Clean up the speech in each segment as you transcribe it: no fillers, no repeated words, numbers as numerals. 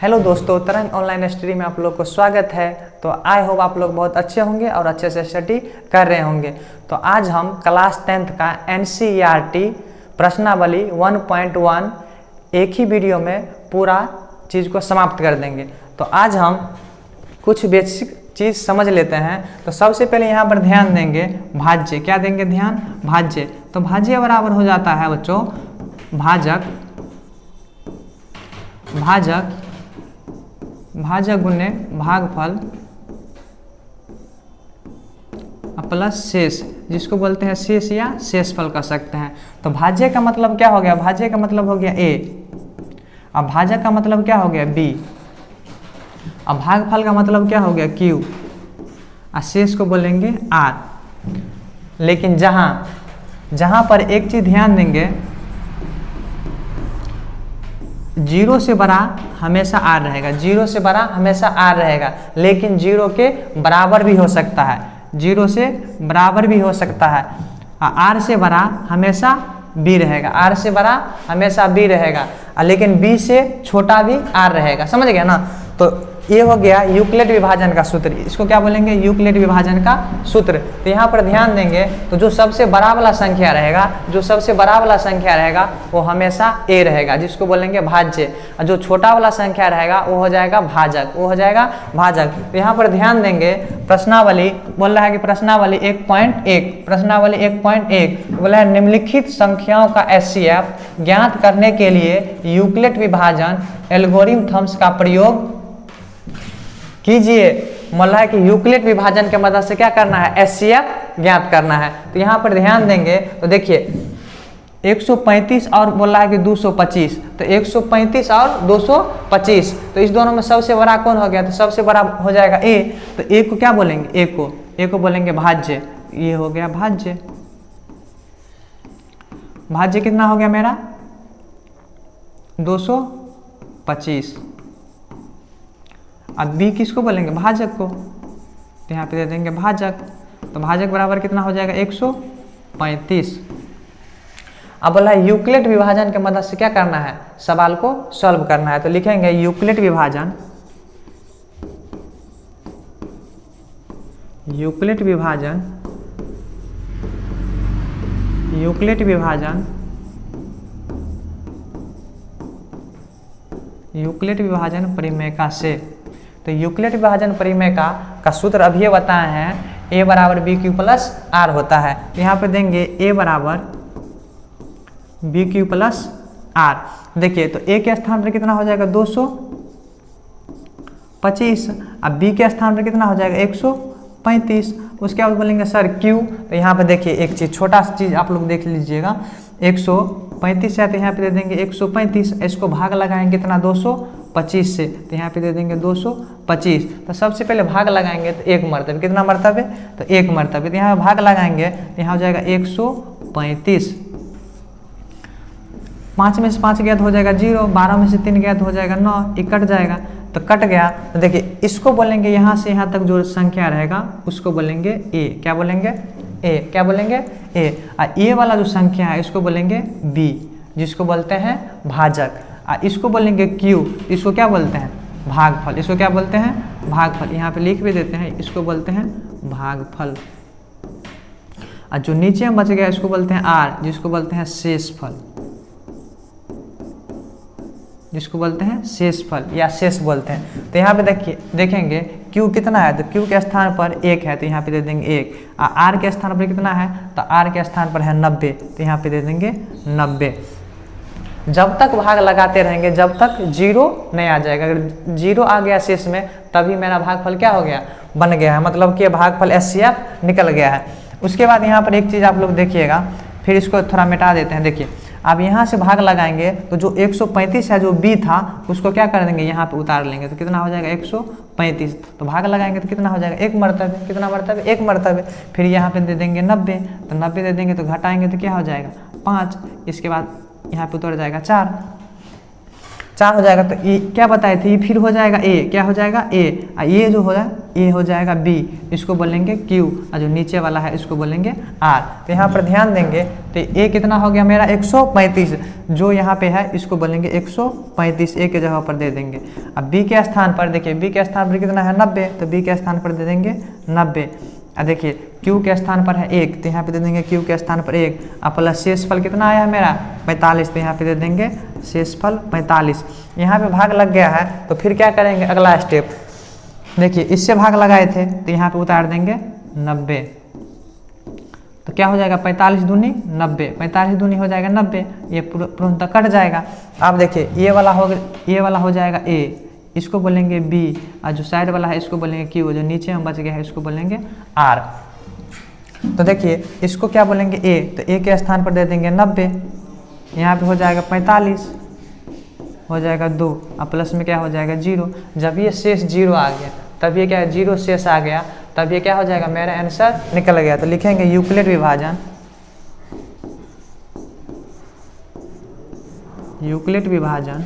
Hello दोस्तों, तरंग online study में आप लोग को स्वागत है। तो आई होप आप लोग बहुत अच्छे होंगे और अच्छे से स्टडी कर रहे होंगे। तो आज हम क्लास 10th का NCERT प्रश्नावली 1.1 एक ही वीडियो में पूरा चीज़ को समाप्त कर देंगे। तो आज हम कुछ बेसिक चीज़ समझ लेते हैं। तो सबसे पहले यहाँ पर ध्यान देंगे भाज्य। क्या देंगे ध्यान? भाज्य। तो भाज्य बराबर हो जाता है बच्चों भाजक गुने भागफल प्लस शेष, जिसको बोलते हैं शेष या शेषफल कह सकते हैं। तो भाज्य का मतलब क्या हो गया? भाज्य का मतलब हो गया A, अब भाजक का मतलब क्या हो गया B, अब भागफल का मतलब क्या हो गया Q, और शेष को बोलेंगे R। लेकिन जहां पर एक चीज ध्यान देंगे, जीरो से बड़ा हमेशा R रहेगा, जीरो से बड़ा हमेशा R रहेगा, लेकिन जीरो के बराबर भी हो सकता है, जीरो से बराबर भी हो सकता है। R से बड़ा हमेशा B रहेगा, R से बड़ा हमेशा B रहेगा, लेकिन B से छोटा भी R रहेगा। समझ गया ना? तो ये हो गया यूक्लिड विभाजन का सूत्र। इसको क्या बोलेंगे? यूक्लिड विभाजन का सूत्र। तो यहाँ पर ध्यान देंगे, तो जो सबसे बड़ा वाला संख्या रहेगा, वो हमेशा A रहेगा, जिसको बोलेंगे भाज्य, और जो छोटा वाला संख्या रहेगा वो हो जाएगा भाजक, तो यहाँ पर ध्यान देंगे, प्रश्नावली बोल रहा है कि प्रश्नावली 1.1 बोला है निम्नलिखित संख्याओं का HCF ज्ञात करने के लिए यूक्लिड विभाजन एल्गोरिथम्स का प्रयोग कीजिए। मतलब है कि यूक्लिड विभाजन के मदद से क्या करना है? HCF ज्ञात करना है। तो यहाँ पर ध्यान देंगे, तो देखिए 135 और बोला है कि 225, तो 135 और 225, तो इस दोनों में सबसे बड़ा कौन हो गया? तो सबसे बड़ा हो जाएगा A। तो A को क्या बोलेंगे? A को बोलेंगे भाज्य। ये हो गया भाज्य। भाज्य कितना हो गया मेरा? 225। अब B किसको बोलेंगे? भाजक को। तो यहाँ पे दे देंगे भाजक। तो भाजक बराबर कितना हो जाएगा? 135। अब बोला है यूक्लिड विभाजन के मदद से क्या करना है? सवाल को सॉल्व करना है। तो लिखेंगे यूक्लिड विभाजन परिमेयका से। तो यूक्लिड विभाजन परिमेयका का सूत्र अभी बताए हैं, A बराबर BQ प्लस R होता है। तो यहाँ पे देंगे A बराबर BQ प्लस R। देखिए तो A के स्थान पर कितना हो जाएगा? 225। अब B के स्थान पर कितना हो जाएगा? 135। उसके बाद बोलेंगे सर Q। तो यहाँ पे देखिए एक चीज़, छोटा सा चीज़ आप लोग देख लीजिएगा, 135 है तो यहाँ पे दे देंगे 135। इसको भाग लगाएंगे कितना? 225 से, तो यहाँ पे दे देंगे 225। तो सबसे पहले भाग लगाएंगे तो एक मरतबे, कितना मरतबे? तो एक मरतबे। तो यहाँ पे भाग लगाएंगे तो यहाँ हो जाएगा 135। 5 में से 5 गया तो हो जाएगा 0, 12 में से 3 गया तो हो जाएगा 9, ये कट जाएगा। तो कट गया तो देखिए इसको बोलेंगे, यहाँ से यहाँ तक जो संख्या रहेगा उसको बोलेंगे A। क्या बोलेंगे? A। और ये वाला जो संख्या है इसको बोलेंगे B, जिसको बोलते हैं भाजक। और इसको बोलेंगे Q, इसको क्या बोलते हैं? भागफल। इसको क्या बोलते हैं? भागफल। यहाँ पे लिख भी देते हैं, इसको बोलते हैं भागफल। और जो नीचे में बच गया इसको बोलते हैं R, जिसको बोलते हैं शेषफल, या शेष बोलते हैं। तो यहाँ पे देखेंगे Q कितना है? तो Q के स्थान पर 1 है, तो यहाँ पे दे देंगे 1। और R के स्थान पर कितना है? तो R के स्थान पर है 90, तो यहाँ पे दे देंगे 90। जब तक भाग लगाते रहेंगे जब तक 0 नहीं आ जाएगा। अगर 0 आ गया शेष में तभी मेरा भागफल क्या हो गया? बन गया है, मतलब कि भागफल HCF निकल गया है। उसके बाद यहाँ पर एक चीज़ आप लोग देखिएगा, फिर इसको थोड़ा मिटा देते हैं। देखिए अब यहाँ से भाग लगाएंगे तो जो 135 है, जो B था, उसको क्या कर देंगे? यहाँ पे उतार लेंगे, तो कितना हो जाएगा? 135। तो भाग लगाएंगे तो कितना हो जाएगा? एक मरतबे। कितना मरतबे? एक मरतबे। फिर यहाँ पे दे देंगे 90, तो 90 दे देंगे तो घटाएंगे तो क्या हो जाएगा? 5। इसके बाद यहाँ पे उतर जाएगा 4। 4 हो जाएगा, तो ये क्या बताए थे, ये फिर हो जाएगा ए, क्या हो जाएगा ए, ये जो हो रहा है ये हो जाएगा बी, इसको बोलेंगे क्यू, और जो नीचे वाला है इसको बोलेंगे आर। तो यहाँ पर ध्यान देंगे तो ए कितना हो गया मेरा 135, जो यहाँ पे है इसको बोलेंगे 135, ए के जगह पर दे देंगे। अब बी के स्थान पर देखिए, बी के स्थान पर कितना है 90, तो बी के स्थान पर दे देंगे 90। अब देखिए क्यू के स्थान पर है 1, तो यहाँ पे दे देंगे क्यू के स्थान पर 1, और प्लस शेषफल कितना आया है मेरा 45, तो यहाँ पे दे देंगे शेषफल 45। यहाँ पे भाग लग गया है, तो फिर क्या करेंगे अगला स्टेप, देखिए इससे भाग लगाए थे तो यहाँ पे उतार देंगे 90, तो क्या हो जाएगा 45 दूनी 90, 45 दूनी हो जाएगा 90, ये पूर्णतः कट जाएगा। अब देखिए ये वाला हो जाएगा ए, इसको बोलेंगे बी, और जो साइड वाला है इसको बोलेंगे क्यू, जो नीचे में बच गया है इसको बोलेंगे आर। तो देखिए इसको क्या बोलेंगे ए, तो ए के स्थान पर दे देंगे 90, यहाँ पे हो जाएगा 45, हो जाएगा 2, और प्लस में क्या हो जाएगा 0। जब ये शेष 0 आ गया, तब ये क्या है 0 शेष आ गया, तब ये क्या हो जाएगा मेरा आंसर निकल गया। तो लिखेंगे यूक्लिड विभाजन, यूक्लिड विभाजन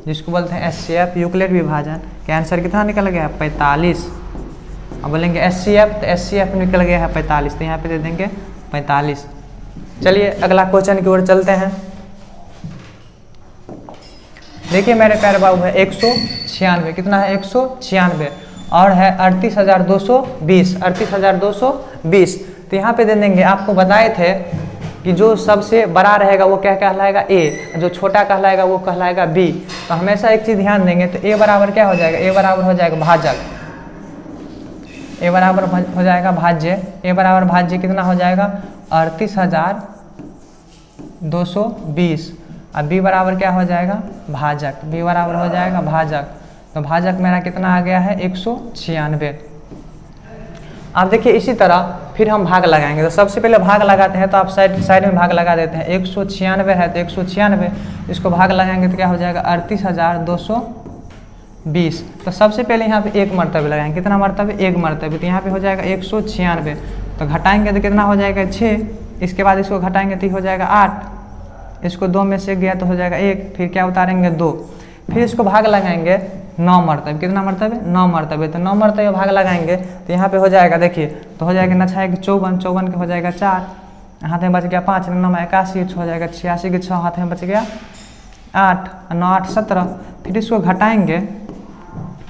जिसको बोलते हैं एचसीएफ, यूक्लिड विभाजन का आंसर कितना निकल गया 45। अब बोलेंगे एचसीएफ, तो एचसीएफ निकल गया है 45, तो यहाँ पे दे देंगे 45। चलिए अगला क्वेश्चन की ओर चलते हैं। देखिए मेरे प्यारे बाबू है 196, कितना है 196, और है 38,220, 38,220। तो यहाँ पे दे देंगे, आपको बताए थे कि जो सबसे बड़ा रहेगा वो क्या कहलाएगा ए, जो छोटा कहलाएगा वो कहलाएगा बी। तो हमेशा एक चीज़ ध्यान देंगे, तो ए बराबर क्या हो जाएगा, ए बराबर हो जाएगा भाजक, ए बराबर हो जाएगा भाज्य, ए बराबर भाज्य कितना हो जाएगा 38,220, और बी बराबर क्या हो जाएगा भाजक, बी बराबर हो जाएगा भाजक। तो भाजक मेरा कितना आ गया है 196। अब देखिए इसी तरह फिर हम भाग लगाएंगे, तो सबसे पहले भाग लगाते हैं, तो आप साइड में भाग लगा देते हैं। 196 है तो 196, इसको भाग लगाएंगे तो क्या हो जाएगा 38,220। तो सबसे पहले यहाँ पे एक मरतबे लगाएंगे, कितना मरतबे, एक मरतबे, तो यहाँ पे हो जाएगा 196। तो घटाएंगे तो कितना हो जाएगा 6, इसके बाद इसको घटाएंगे तो हो जाएगा 8, इसको 2 में से गया तो हो जाएगा 1, फिर क्या उतारेंगे 2, फिर इसको भाग लगाएंगे 9 मरतबे, कितना मरतबे 9 मरतबे। तो 9 मरतबे भाग लगाएंगे तो यहाँ पे हो जाएगा, देखिए तो हो जाएगा 9 6 54, 54 के हो जाएगा 4, हाथ में बच गया 5, 9 81 हो जाएगा 86 के 6 हाथ में बच गया 8, 9 8 17। फिर इसको घटाएंगे,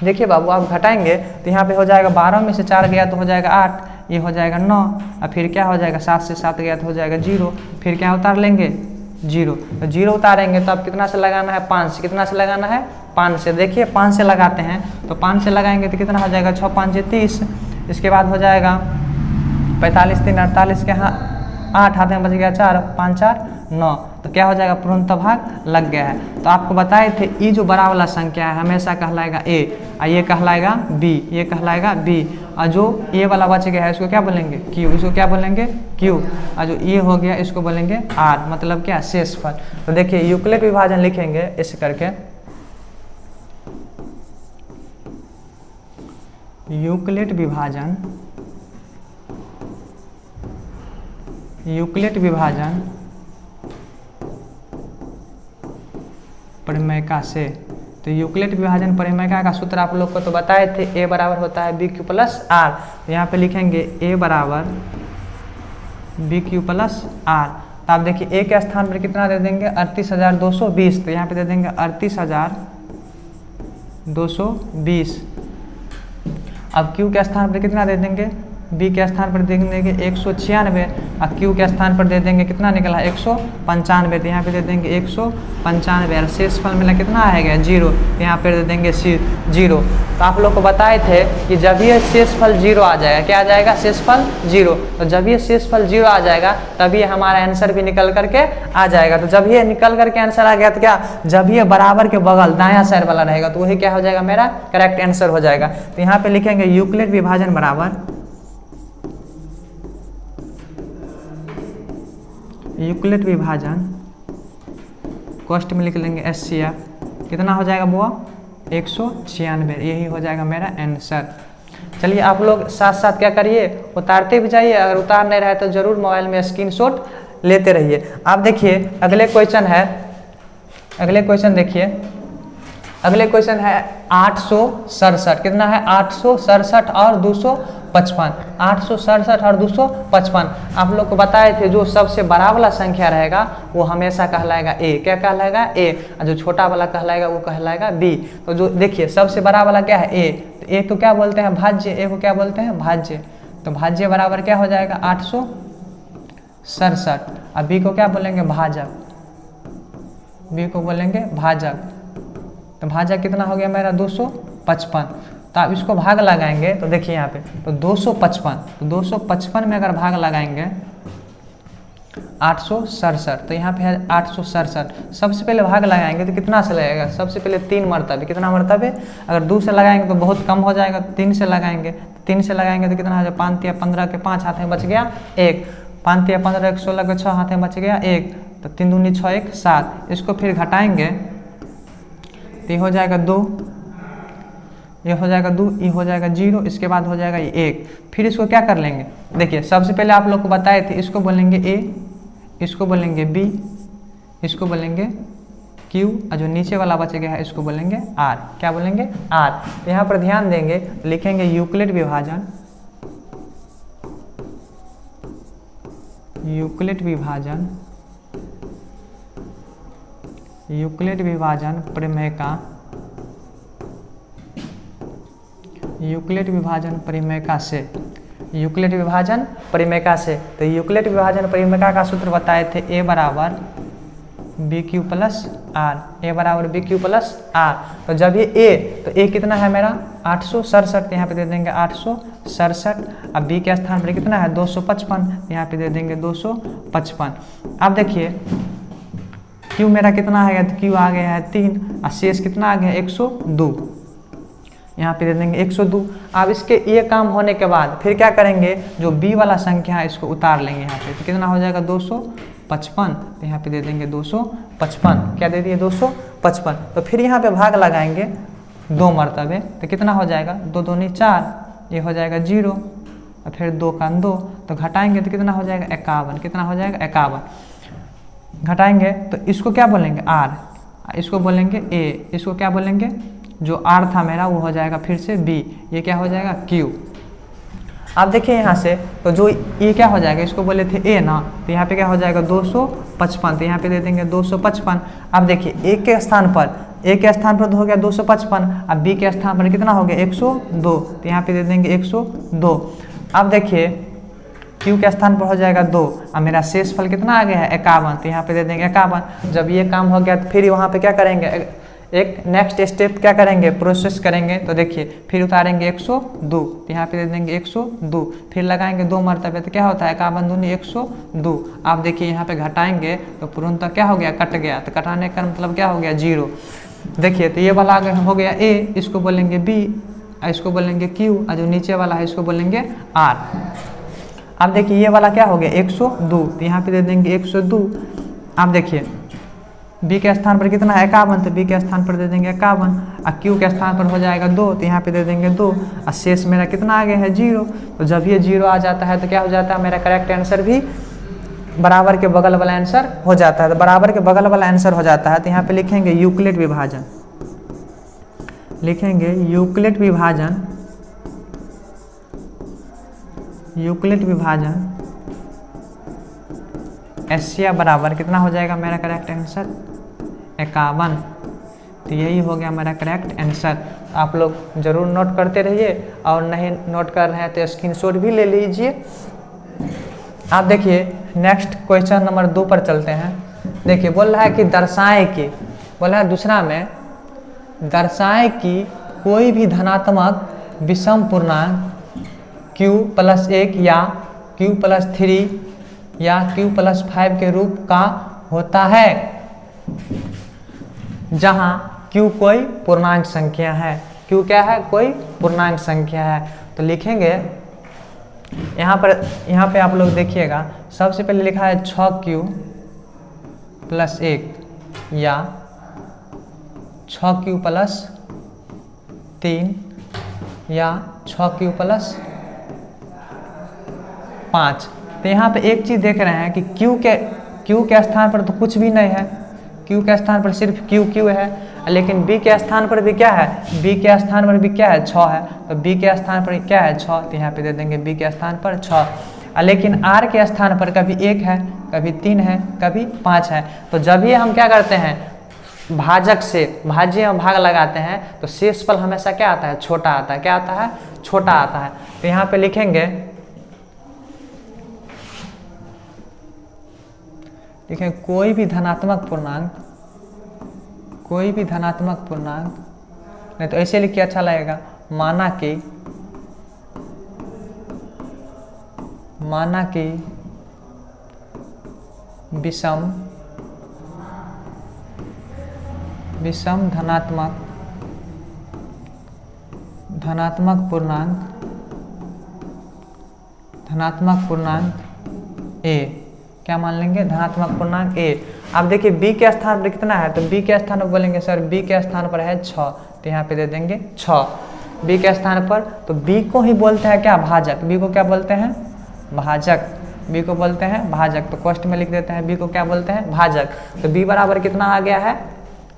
देखिए बाबू आप घटाएंगे तो यहाँ पे हो जाएगा 12 में से 4 गया तो हो जाएगा 8, ये हो जाएगा 9, और फिर क्या हो जाएगा 7 से 7 गया तो हो जाएगा 0, फिर क्या उतार लेंगे 0। तो 0 उतारेंगे तो अब कितना से लगाना है 5 से, कितना से लगाना है 5 से। देखिए 5 से लगाते हैं, तो 5 से लगाएंगे तो कितना हो जाएगा 6 5 30, इसके बाद हो जाएगा 45 3 48 के 8 हाथ में बच गया 4, 5 4 9। तो क्या हो जाएगा पूर्णतः भाग लग गया है। तो आपको बताए थे ये जो बड़ा वाला संख्या है हमेशा कहलाएगा ए, और ये कहलाएगा बी, ये कहलाएगा बी, और जो ये वाला बच गया है इसको क्या बोलेंगे क्यू, इसको क्या बोलेंगे क्यू, और जो ये हो गया इसको बोलेंगे आर, मतलब क्या शेषफल। तो देखिए यूक्लिड विभाजन लिखेंगे ऐसे करके, यूक्लिड विभाजन, यूक्लिड विभाजन परिमेयका से। तो यूक्लिड विभाजन परिमेयका का सूत्र आप लोग को तो बताए थे, ए बराबर होता है बी क्यू प्लस आर। तो यहाँ पे लिखेंगे ए बराबर बी क्यू प्लस आर। तो आप देखिए ए के स्थान पर कितना दे देंगे 38,220, तो यहाँ पे दे देंगे 38,220। अब क्यू के स्थान पर कितना दे देंगे, बी के स्थान पर दे देंगे 196, और क्यू के स्थान पर दे देंगे कितना निकला 195, तो यहाँ पे दे देंगे 195, और शेषफल मिला कितना आएगा 0, तो यहाँ पे दे देंगे 0। तो आप लोग को बताए थे कि जब ये शेषफल 0 आ जाएगा, क्या आ जाएगा शेषफल 0, तो जब ये शेषफल 0 आ जाएगा तब ये हमारा आंसर भी निकल करके आ जाएगा। तो जब ये निकल करके आंसर आ गया तो क्या, जब ये बराबर के बगल दायां साइड वाला रहेगा तो वही क्या हो जाएगा मेरा करेक्ट आंसर हो जाएगा। तो यहाँ पे लिखेंगे यूक्लिड विभाजन बराबर, यूक्लिड विभाजन कॉस्ट में लिख लेंगे एचसीएफ, कितना हो जाएगा बुआ 196, यही हो जाएगा मेरा आंसर। चलिए आप लोग साथ साथ क्या करिए, उतारते भी जाइए, अगर उतार नहीं रहे तो ज़रूर मोबाइल में स्क्रीनशॉट लेते रहिए। आप देखिए अगले क्वेश्चन है, अगले क्वेश्चन देखिए, अगले क्वेश्चन है 867। कितना है? 867 और 255। 867 और 255। आप लोग को बताए थे जो सबसे बड़ा वाला संख्या रहेगा वो हमेशा कहलाएगा ए। क्या कहलाएगा? ए। और जो छोटा वाला कहलाएगा वो कहलाएगा बी। तो जो देखिए सबसे बड़ा वाला क्या है? ए। तो ए को क्या बोलते हैं? भाज्य। ए को क्या बोलते हैं? भाज्य। तो भाज्य बराबर क्या हो जाएगा? 867। और बी को क्या बोलेंगे? भाजक। बी को बोलेंगे भाजक। तो भाजक कितना हो गया मेरा? 255। तो आप इसको भाग लगाएंगे तो देखिए यहाँ पे तो 255। तो 255 में अगर भाग लगाएंगे 867, तो यहाँ पे है 867। सबसे पहले भाग लगाएंगे तो कितना से लगेगा? सबसे पहले 3 मरतबे। कितना मरतबे? अगर 2 से लगाएंगे तो बहुत कम हो जाएगा। 3 से लगाएंगे, 3 से लगाएंगे तो कितना हो जाएगा? 5 या 15 के 5 हाथ में बच गया 1। 5 या 15 के 16 के 6 हाथ में बच गया 1। तो 3 दूनी 6 1 7। इसको फिर घटाएंगे तो ये हो जाएगा 2, ये हो जाएगा 2, ये हो जाएगा 0, इसके बाद हो जाएगा ये 1। फिर इसको क्या कर लेंगे? देखिए सबसे पहले आप लोग को बताए थे इसको बोलेंगे ए, इसको बोलेंगे बी, इसको बोलेंगे क्यू, और जो नीचे वाला बच गया है इसको बोलेंगे आर। क्या बोलेंगे? आर। तो यहाँ पर ध्यान देंगे, लिखेंगे यूक्लिड विभाजन, यूक्लिड विभाजन, यूक्लिड विभाजन प्रमेय का, यूक्लिड विभाजन परिमेयका से, यूक्लिड विभाजन परिमेयका से। तो यूक्लिड विभाजन परिमेयका का सूत्र बताए थे ए बराबर बी क्यू प्लस आर। ए बराबर बी क्यू प्लस आर। तो जब ये ए, तो ए कितना है मेरा? 867। यहाँ पे दे देंगे 867। अब बी के स्थान पर कितना है? 255। यहाँ पे दे देंगे 255। अब देखिए क्यू मेरा कितना है? तो क्यू आ गया है 3 और शेष कितना आ गया है? 102। यहाँ पे दे देंगे 102। अब इसके ये काम होने के बाद फिर क्या करेंगे? जो बी वाला संख्या है इसको उतार लेंगे यहाँ पे। तो कितना हो जाएगा? 255। तो यहाँ पे दे देंगे 255। क्या दे दिए? 255। तो फिर यहाँ पे भाग लगाएंगे 2 मरतबे। तो कितना हो जाएगा? 2 दूनी 4, ये हो जाएगा 0, और फिर 2 का 2। तो घटाएंगे तो कितना हो जाएगा? 51। कितना हो जाएगा? 51। घटाएंगे तो इसको क्या बोलेंगे? आर। इसको बोलेंगे ए। इसको क्या बोलेंगे? जो आर था मेरा वो हो जाएगा फिर से बी। ये क्या हो जाएगा? क्यू। आप देखिए यहाँ से तो जो ये क्या हो जाएगा? इसको बोले थे ए ना, तो यहाँ पे क्या हो जाएगा? 255। तो यहाँ पे दे देंगे 255। अब देखिए ए के स्थान पर, ए के स्थान पर हो गया 255। अब बी के स्थान पर कितना हो गया? 102। तो यहाँ पे दे देंगे 102। अब देखिए क्यू के स्थान पर हो जाएगा 2। अब मेरा शेष फल कितना आ गया है? 51। तो यहाँ पे दे देंगे 51। जब ये काम हो गया तो फिर वहाँ पे क्या करेंगे? एक नेक्स्ट स्टेप क्या करेंगे? प्रोसेस करेंगे। तो देखिए फिर उतारेंगे 102। तो यहाँ पे दे देंगे 102। फिर लगाएंगे 2 मरतबे। तो क्या होता है? 51 दूनी 102। आप देखिए यहाँ पे घटाएंगे तो तुरंत क्या हो गया? कट गया। तो कटाने का मतलब क्या हो गया? 0। देखिए तो ये वाला हो गया ए, इसको बोलेंगे बी, इसको बोलेंगे क्यू, और जो नीचे वाला है इसको बोलेंगे आर। अब देखिए ये वाला क्या हो गया? 102। तो यहाँ पे दे देंगे 102। आप देखिए बी के स्थान पर कितना है? 51। तो बी के स्थान पर दे देंगे 51। और क्यू के स्थान पर हो जाएगा 2। तो यहाँ पे दे देंगे 2। और शेष मेरा कितना आ गया है? 0। तो जब ये 0 आ जाता है तो क्या हो जाता है? मेरा करेक्ट आंसर भी बराबर के बगल वाला आंसर हो जाता है। तो बराबर के बगल वाला आंसर हो जाता है। तो यहाँ पे लिखेंगे यूक्लिड विभाजन, लिखेंगे यूक्लिड विभाजन, यूक्लिड विभाजन एशिया बराबर कितना हो जाएगा मेरा करेक्ट आंसर? 51। तो यही हो गया मेरा करेक्ट आंसर। आप लोग जरूर नोट करते रहिए, और नहीं नोट कर रहे हैं तो स्क्रीनशॉट भी ले लीजिए। आप देखिए नेक्स्ट क्वेश्चन नंबर 2 पर चलते हैं। देखिए बोल रहा है कि दर्शाएं कि, बोला है दूसरा में, दर्शाएं कि कोई भी धनात्मक विषम पूर्णांक q+1 या q+3 या q+5 के रूप का होता है जहां q कोई पूर्णांक संख्या है। q क्या है? कोई पूर्णांक संख्या है। तो लिखेंगे यहाँ पे आप लोग देखिएगा, सबसे पहले लिखा है 6q+1 या 6q+3 या 6q+5। तो यहाँ पे एक चीज़ देख रहे हैं कि Q के Q के स्थान पर तो कुछ भी नहीं है, Q के स्थान पर सिर्फ Q है, लेकिन B के स्थान पर भी क्या है, B के स्थान पर भी क्या है 6 है, तो B के स्थान पर क्या है 6, तो यहाँ पे दे देंगे B के स्थान पर 6। लेकिन R के स्थान पर कभी 1 है, कभी 3 है, कभी 5 है। तो जब भी हम क्या करते हैं, भाजक से भाज्य में भाग लगाते हैं तो शेषफल हमेशा क्या आता है, छोटा आता है। क्या आता है, छोटा आता है। तो यहाँ पे लिखेंगे, देखें कोई भी धनात्मक पूर्णांक, कोई भी धनात्मक पूर्णांक, नहीं तो ऐसे लिख के अच्छा लगेगा, माना कि विषम धनात्मक पूर्णांक A, क्या मान लेंगे, धनात्मक पूर्णांक A। अब देखिए B के स्थान पर कितना है, तो B के स्थान पर बोलेंगे सर B के स्थान पर है 6, तो यहाँ पे दे देंगे 6 B के स्थान पर। तो B को ही बोलते हैं क्या, भाजक। B को क्या बोलते हैं, भाजक। B को बोलते हैं भाजक। तो क्वेश्चन में लिख देते हैं B को क्या बोलते हैं, भाजक। तो B बराबर कितना आ गया है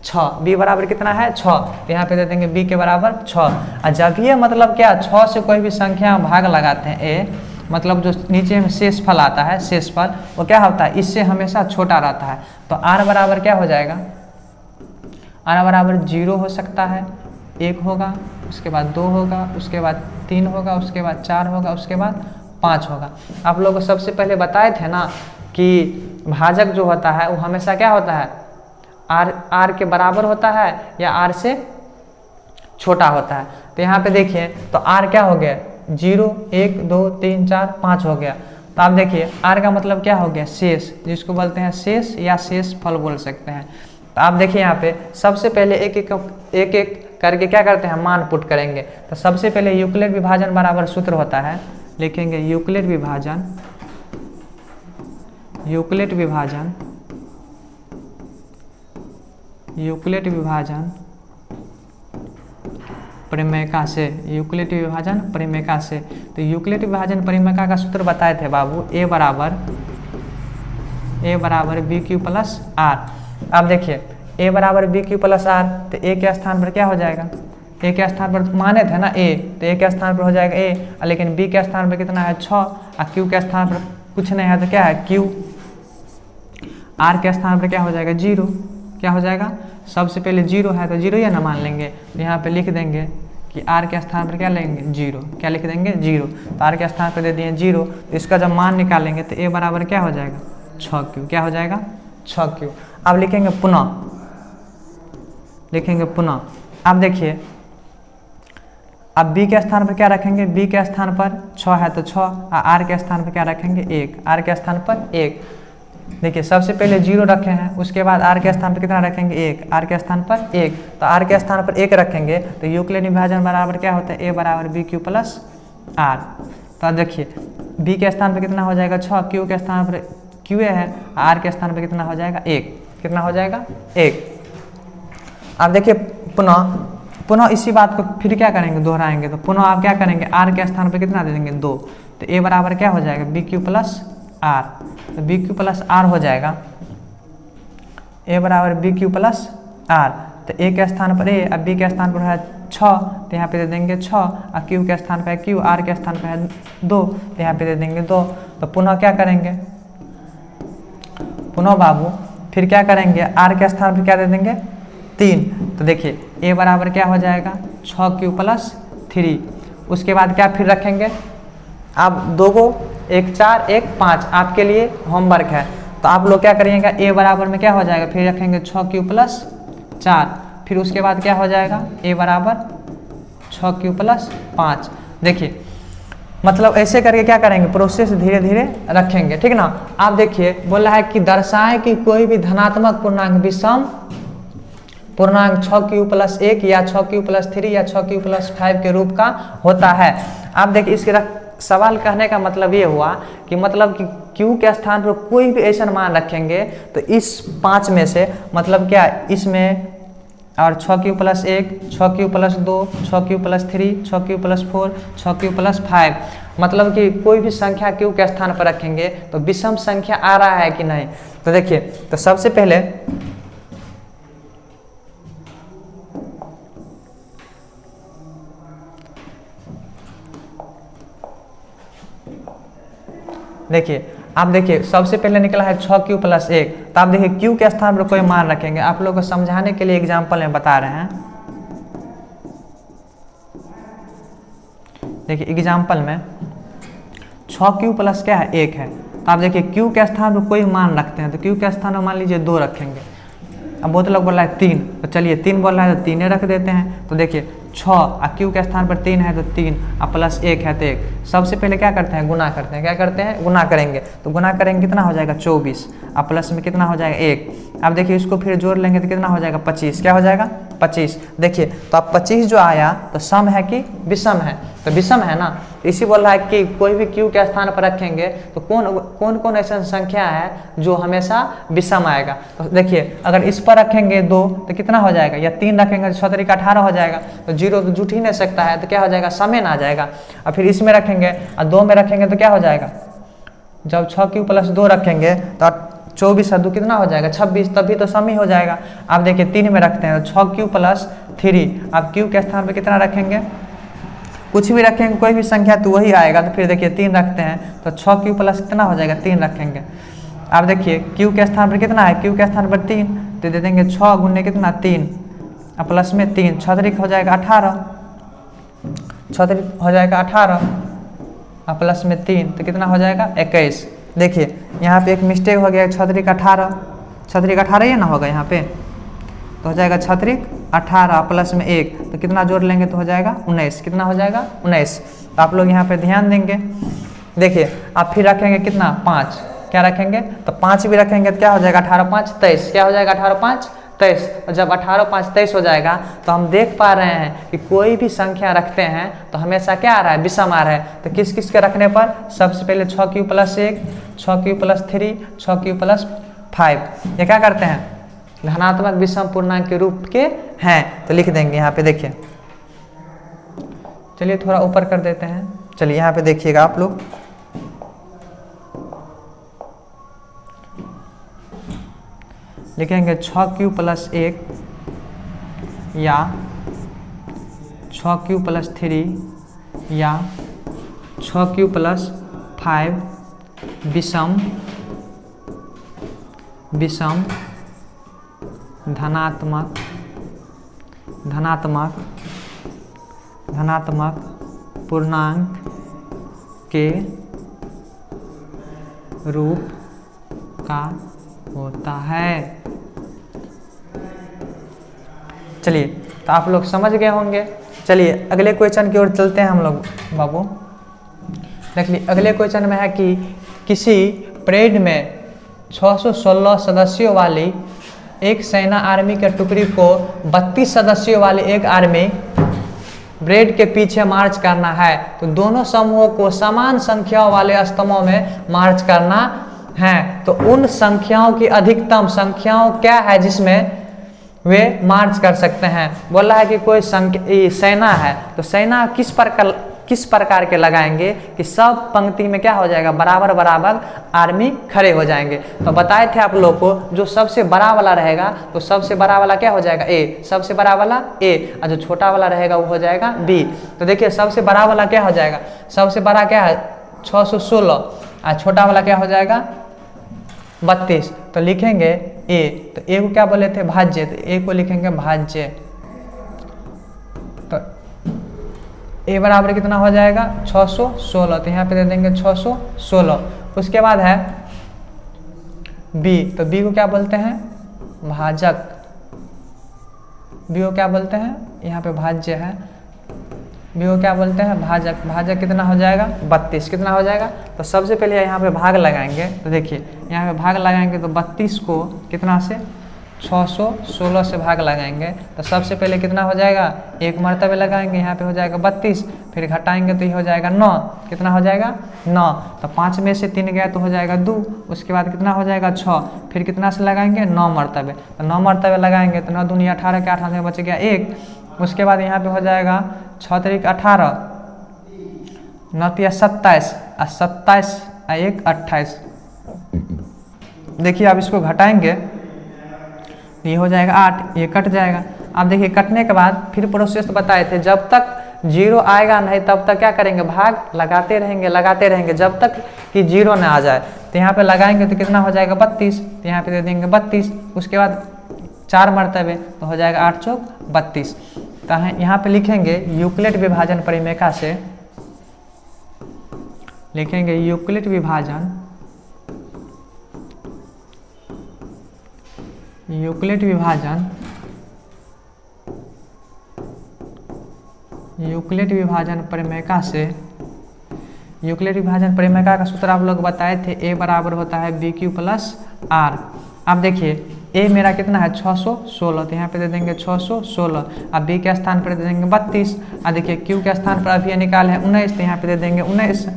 6, B बराबर कितना है 6, तो यहाँ पे दे देंगे B के बराबर 6। और जब ये मतलब क्या 6 से कोई भी संख्या भाग लगाते हैं A, मतलब जो नीचे में शेषफल आता है, शेषफल वो क्या होता है, इससे हमेशा छोटा रहता है। तो R बराबर क्या हो जाएगा, R बराबर 0 हो सकता है, 1 होगा, उसके बाद 2 होगा, उसके बाद 3 होगा, उसके बाद 4 होगा, उसके बाद 5 होगा। आप लोगों को सबसे पहले बताए थे ना कि भाजक जो होता है वो हमेशा क्या होता है, R के बराबर होता है या R से छोटा होता है। तो यहाँ पे देखिए, तो R क्या हो गया 0, 1, 2, 3, 4, 5 हो गया। तो आप देखिए R का मतलब क्या हो गया, शेष, जिसको बोलते हैं शेष या शेष फल बोल सकते हैं। तो आप देखिए यहाँ पे सबसे पहले एक एक करके क्या करते हैं, मान पुट करेंगे। तो सबसे पहले यूक्लिड विभाजन बराबर सूत्र होता है, लिखेंगे यूक्लिड विभाजन परिमेयका से, यूक्लिड विभाजन परिमेयका से। तो यूक्लिड विभाजन परिमेयका का सूत्र बताए थे बाबू, A बराबर BQ प्लस R। अब देखिए A बराबर BQ प्लस R, तो A के स्थान पर क्या हो जाएगा, A के स्थान पर माने थे ना A, तो A के स्थान पर हो जाएगा A, लेकिन B के स्थान पर कितना है 6, और Q के स्थान पर कुछ नहीं है तो क्या है Q। R के स्थान पर क्या हो जाएगा 0, क्या हो जाएगा, सबसे पहले 0 है तो 0 या ना मान लेंगे। तो यहाँ पे लिख देंगे कि R के स्थान पर क्या लेंगे 0, क्या लिख देंगे 0। तो R के स्थान पर दे दिए 0, तो इसका जब मान निकालेंगे तो A बराबर क्या हो जाएगा 6Q, क्या हो जाएगा 6Q। अब लिखेंगे पुनः, अब देखिए अब B के स्थान पर क्या रखेंगे, B के स्थान पर 6 है तो 6, और R के स्थान पर क्या रखेंगे 1, R के स्थान पर 1। देखिए सबसे पहले 0 रखे हैं, उसके बाद R के स्थान पर कितना रखेंगे 1, R के स्थान पर 1। तो R के स्थान पर 1 रखेंगे तो यूक्लिड विभाजन बराबर क्या होता है, A बराबर BQ प्लस R। तो देखिए B के स्थान पर कितना हो जाएगा 6, Q के स्थान पर Q है, R के स्थान पर कितना हो जाएगा 1, कितना हो जाएगा 1। अब देखिए पुनः इसी बात को फिर क्या करेंगे, दोहराएंगे। तो पुनः आप क्या करेंगे, R के स्थान पर कितना दे देंगे 2, तो A बराबर क्या हो जाएगा BQ प्लस R। तो BQ प्लस R हो जाएगा, A बराबर BQ प्लस R। तो A के स्थान पर A, अब B के स्थान पर है 6, तो यहाँ पे दे देंगे 6, और Q के स्थान पर है Q, R के स्थान पर है 2, तो यहाँ पे दे देंगे 2। तो पुनः क्या करेंगे, पुनः बाबू फिर क्या करेंगे, R के स्थान पर क्या दे देंगे 3। तो देखिए A बराबर क्या हो जाएगा 6Q प्लस 3। उसके बाद क्या फिर रखेंगे, आप 2 को 1 4 1 5 आपके लिए होमवर्क है। तो आप लोग क्या करिएगा, A बराबर में क्या हो जाएगा, फिर रखेंगे 6Q प्लस 4, फिर उसके बाद क्या हो जाएगा A बराबर 6Q प्लस 5। देखिए मतलब ऐसे करके क्या करेंगे, प्रोसेस धीरे धीरे रखेंगे, ठीक ना। आप देखिए बोल रहा है कि दर्शाएं कि कोई भी धनात्मक पूर्णांक विषम पूर्णांक 6Q प्लस 1 या 6Q प्लस 3 या 6Q प्लस 5 के रूप का होता है। आप देखिए इसके सवाल कहने का मतलब ये हुआ कि मतलब कि Q के स्थान पर कोई भी ऐसा मान रखेंगे तो इस 5 में से मतलब क्या इसमें और 6 ³ + 1, 6 ³ + 2, 6 ³ + 3, 6 ³ + 4, 6 ³ + 5। मतलब कि कोई भी संख्या क्यू के स्थान पर रखेंगे तो विषम संख्या आ रहा है कि नहीं। तो देखिए, तो सबसे पहले देखिए, आप देखिए सबसे पहले निकला है 6 ³ + 1। तो आप देखिए क्यू के स्थान पर कोई मान रखेंगे। आप लोगों को समझाने के लिए एग्जाम्पल में बता रहे हैं। देखिए एग्जाम्पल में 6 ³ + क्या है 1 है। तो आप देखिए क्यू के स्थान पर कोई मान रखते हैं तो क्यू के स्थान पर मान लीजिए 2 रखेंगे। अब बहुत लोग बोल रहा है 3, तो चलिए 3 बोल रहा है तो 3 रख देते हैं। तो देखिए 6 और क्यू के स्थान पर 3 है तो 3 और +1 है तो 1। सबसे पहले क्या करते हैं, गुना करते हैं। क्या करते हैं, गुना करेंगे। तो गुना करेंगे कितना हो जाएगा 24 और प्लस में कितना हो जाएगा 1। अब देखिए इसको फिर जोड़ लेंगे तो कितना हो जाएगा 25। क्या हो जाएगा 25। देखिए तो अब 25 जो आया तो सम है कि विषम है, तो विषम है ना। इसी बोल रहा है कि कोई भी क्यू के स्थान पर रखेंगे तो कौन कौन ऐसा संख्या है जो हमेशा विषम आएगा। तो देखिए अगर इस पर रखेंगे 2 तो कितना हो जाएगा, या 3 रखेंगे तो 6 × 18 हो जाएगा। तो 0 तो जुट ही नहीं सकता है तो क्या हो जाएगा, समेन आ जाएगा। और फिर इसमें रखेंगे और 2 में रखेंगे तो क्या हो जाएगा, जब 6 ³ + 2 रखेंगे तो 24 और 2 कितना हो जाएगा 26, तभी तो सम ही हो जाएगा। आप देखिए 3 में रखते हैं तो 6 ³ + 3। आप क्यू के स्थान पर कितना रखेंगे, कुछ भी रखेंगे कोई भी संख्या तो वही आएगा। तो फिर देखिए 3 रखते हैं तो 6 ³ + कितना हो जाएगा 3 रखेंगे। आप देखिए क्यू के स्थान पर कितना है, क्यू के स्थान पर 3 तो दे देंगे 6 × कितना 3 और प्लस में 3, 6 हो जाएगा 18, 6 हो जाएगा 18 और प्लस में 3 तो कितना हो जाएगा 21। देखिए यहाँ पे एक मिस्टेक हो गया, 6 × 18, 6 × 18 ये ना होगा यहाँ पे, तो हो जाएगा 6 × 18 प्लस में 1 तो कितना जोड़ लेंगे तो हो जाएगा 19। कितना हो जाएगा 19। तो आप लोग यहाँ पे ध्यान देंगे। देखिए आप फिर रखेंगे कितना 5, क्या रखेंगे तो 5 भी रखेंगे तो क्या हो जाएगा 18 × 5 = 23। क्या हो जाएगा 18 × 5 = 23। और जब 18 × 5 = 23 हो जाएगा तो हम देख पा रहे हैं कि कोई भी संख्या रखते हैं तो हमेशा क्या आ रहा है, विषम आ रहा है। तो किस किस के रखने पर, सबसे पहले 6 ³ + 1, 6 ³ + 3, 6 ³ + 5 ये क्या करते हैं, धनात्मक विषम पूर्णांक के रूप के हैं। तो लिख देंगे यहाँ पे। देखिए चलिए थोड़ा ऊपर कर देते हैं। चलिए यहाँ पे देखिएगा आप लोग, लिखेंगे 6 ³ + 1 या 6 ³ + 3 या 6 ³ + 5 विषम धनात्मक पूर्णांक के रूप का होता है। चलिए तो आप लोग समझ गए होंगे। चलिए अगले क्वेश्चन की ओर चलते हैं हम लोग बाबू। देखिए अगले क्वेश्चन में है कि किसी परेड में 616 सदस्यों वाली एक सेना आर्मी के टुकड़ी को 32 सदस्यों वाली एक आर्मी ब्रेड के पीछे मार्च करना है। तो दोनों समूहों को समान संख्याओं वाले स्तंभों में मार्च करना है। तो उन संख्याओं की अधिकतम संख्याओं क्या है जिसमें वे मार्च कर सकते हैं। बोला है कि कोई सेना है तो सेना किस प्रकार के लगाएंगे कि सब पंक्ति में क्या हो जाएगा, बराबर बराबर आर्मी खड़े हो जाएंगे। तो बताए थे आप लोग को जो सबसे बड़ा वाला रहेगा तो सबसे बड़ा वाला क्या हो जाएगा ए, सबसे बड़ा वाला ए, और जो छोटा वाला रहेगा वो हो जाएगा बी। तो देखिए सबसे बड़ा वाला क्या हो जाएगा, सबसे बड़ा क्या है 616 और छोटा वाला क्या हो जाएगा 32। तो लिखेंगे ए, तो ए को क्या बोले थे भाज्य, तो ए को लिखेंगे भाज्य। तो ए बराबर कितना हो जाएगा 616, तो यहाँ पे दे देंगे 616। उसके बाद है बी, तो बी को क्या बोलते हैं भाजक, बी को क्या बोलते हैं, यहाँ पे भाज्य है, बी को क्या बोलते हैं भाजक। भाजक कितना हो जाएगा 32। कितना हो जाएगा, तो सबसे पहले यहाँ पे भाग लगाएंगे। तो देखिए यहाँ पे भाग लगाएंगे तो 32 को कितना से 616 से भाग लगाएंगे तो सबसे पहले कितना हो जाएगा, 1 मरतबे लगाएंगे, यहाँ पे हो जाएगा 32, फिर घटाएंगे तो ये हो जाएगा 9, कितना हो जाएगा 9, तो 5 में से 3 गया तो हो जाएगा 2, उसके बाद कितना हो जाएगा 6, फिर कितना से लगाएंगे 9 मरतबे, तो 9 मरतबे लगाएंगे तो 9 दूनी 18 के 18 में बच गया 1, उसके बाद यहाँ पे हो जाएगा 6 तरीक 18, 9 तिया 27, 27 1 28। देखिए आप इसको घटाएंगे ये हो जाएगा 8, ये कट जाएगा। अब देखिए कटने के बाद फिर प्रोसेस बताए थे, जब तक 0 आएगा नहीं तब तक क्या करेंगे, भाग लगाते रहेंगे जब तक कि 0 ना आ जाए। तो यहाँ पे लगाएंगे तो कितना हो जाएगा 32, तो यहाँ पे दे देंगे 32, उसके बाद 4 मरतबे तो हो जाएगा 8 चौक 32। तो यहाँ पे लिखेंगे यूक्लिड विभाजन परिमेका से, लिखेंगे यूक्लिड विभाजन परिमेका से, यूक्लिड विभाजन परिमेका का सूत्र आप लोग बताए थे, ए बराबर होता है BQ प्लस R। अब देखिए ए मेरा कितना है 616, तो यहाँ पे दे देंगे 616, अब बी के स्थान पर दे देंगे 32, अब देखिए क्यू के स्थान पर अभी निकाल है 19, तो यहाँ पे दे देंगे 19,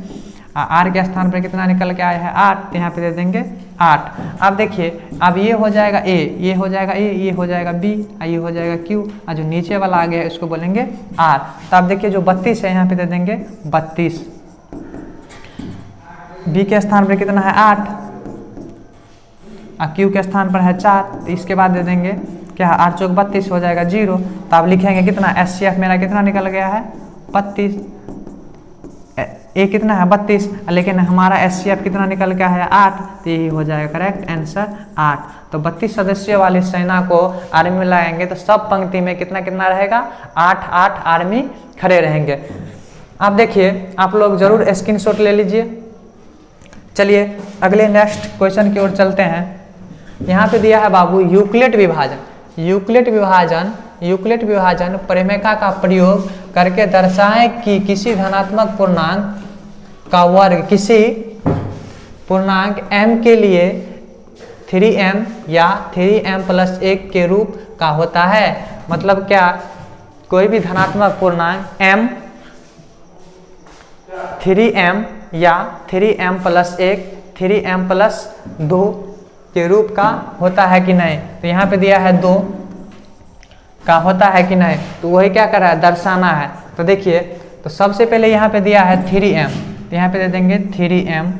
आर के स्थान पर कितना निकल के आया है 8, तो यहाँ पे दे देंगे 8। अब देखिए अब ये हो जाएगा ए, ये हो जाएगा ए, ये हो जाएगा बी, ये हो जाएगा क्यू, और जो नीचे वाला आ गया इसको बोलेंगे आर। तो अब देखिए जो 32 है यहाँ पे दे देंगे 32, बी के स्थान पर कितना है 8, और क्यू के स्थान पर है 4, तो इसके बाद दे देंगे क्या 8 चौक 32 हो जाएगा 0। तो अब लिखेंगे कितना, SCF मेरा कितना निकल गया है 32, ए कितना है 32, लेकिन हमारा SCF कितना निकल गया है 8, तो यही हो जाएगा करेक्ट आंसर 8। तो 32 सदस्यों वाली सेना को आर्मी में लगाएंगे तो सब पंक्ति में कितना कितना रहेगा 8 आर्मी खड़े रहेंगे। अब देखिए आप लोग जरूर स्क्रीनशॉट ले लीजिए। चलिए अगले नेक्स्ट क्वेश्चन की ओर चलते हैं। यहाँ पे दिया है बाबू यूक्लिड विभाजन परिमेका का प्रयोग करके दर्शाएं कि किसी धनात्मक पूर्णांक का वर्ग किसी पूर्णांक m के लिए 3m या 3m प्लस 1 के रूप का होता है। मतलब क्या, कोई भी धनात्मक पूर्णांक m 3m या 3m प्लस 1 3m प्लस 2 के रूप का होता है कि नहीं। तो यहाँ पे दिया है 2 का होता है कि नहीं, तो वही क्या कर रहा है दर्शाना है। तो देखिए तो सबसे पहले यहाँ पे दिया है 3m, तो यहाँ पे दे देंगे 3m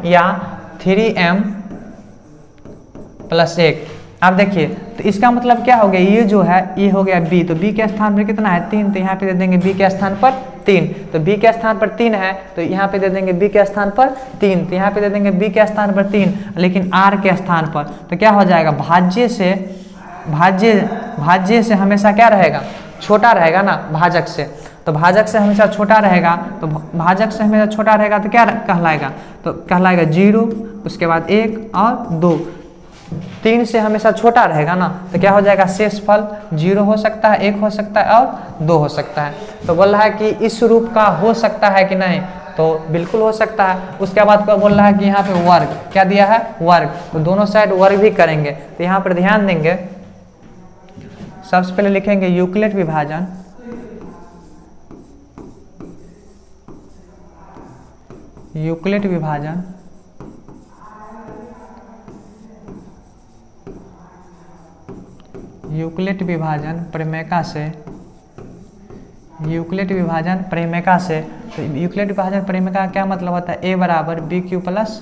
या 3m प्लस 1। अब देखिए तो इसका मतलब क्या हो गया, ये जो है ये हो गया b, तो b के स्थान पर कितना है 3, तो यहाँ पे दे देंगे b के स्थान पर 3, तो b के स्थान पर 3 है तो यहाँ पे दे देंगे b के स्थान पर 3, तो यहाँ पे दे देंगे b के स्थान पर 3, लेकिन r के स्थान पर तो क्या हो जाएगा, भाज्य से हमेशा क्या रहेगा, छोटा रहेगा ना भाजक से, तो भाजक से हमेशा छोटा रहेगा, तो भाजक से हमेशा छोटा रहेगा तो क्या कहलाएगा, तो कहलाएगा 0, उसके बाद 1 और 2। 3 से हमेशा छोटा रहेगा ना, तो क्या हो जाएगा शेषफल 0 हो सकता है, 1 हो सकता है और 2 हो सकता है। तो बोल रहा है कि इस रूप का हो सकता है कि नहीं, तो बिल्कुल हो सकता है। उसके बाद को बोल रहा है कि यहाँ पे वर्ग क्या दिया है, वर्ग, तो दोनों साइड वर्ग भी करेंगे। तो यहाँ पर ध्यान देंगे, सबसे पहले लिखेंगे यूक्लिड विभाजन, यूक्लिड विभाजन परिमेका से, तो यूक्लिड विभाजन परिमेका का क्या मतलब होता है, a बराबर BQ प्लस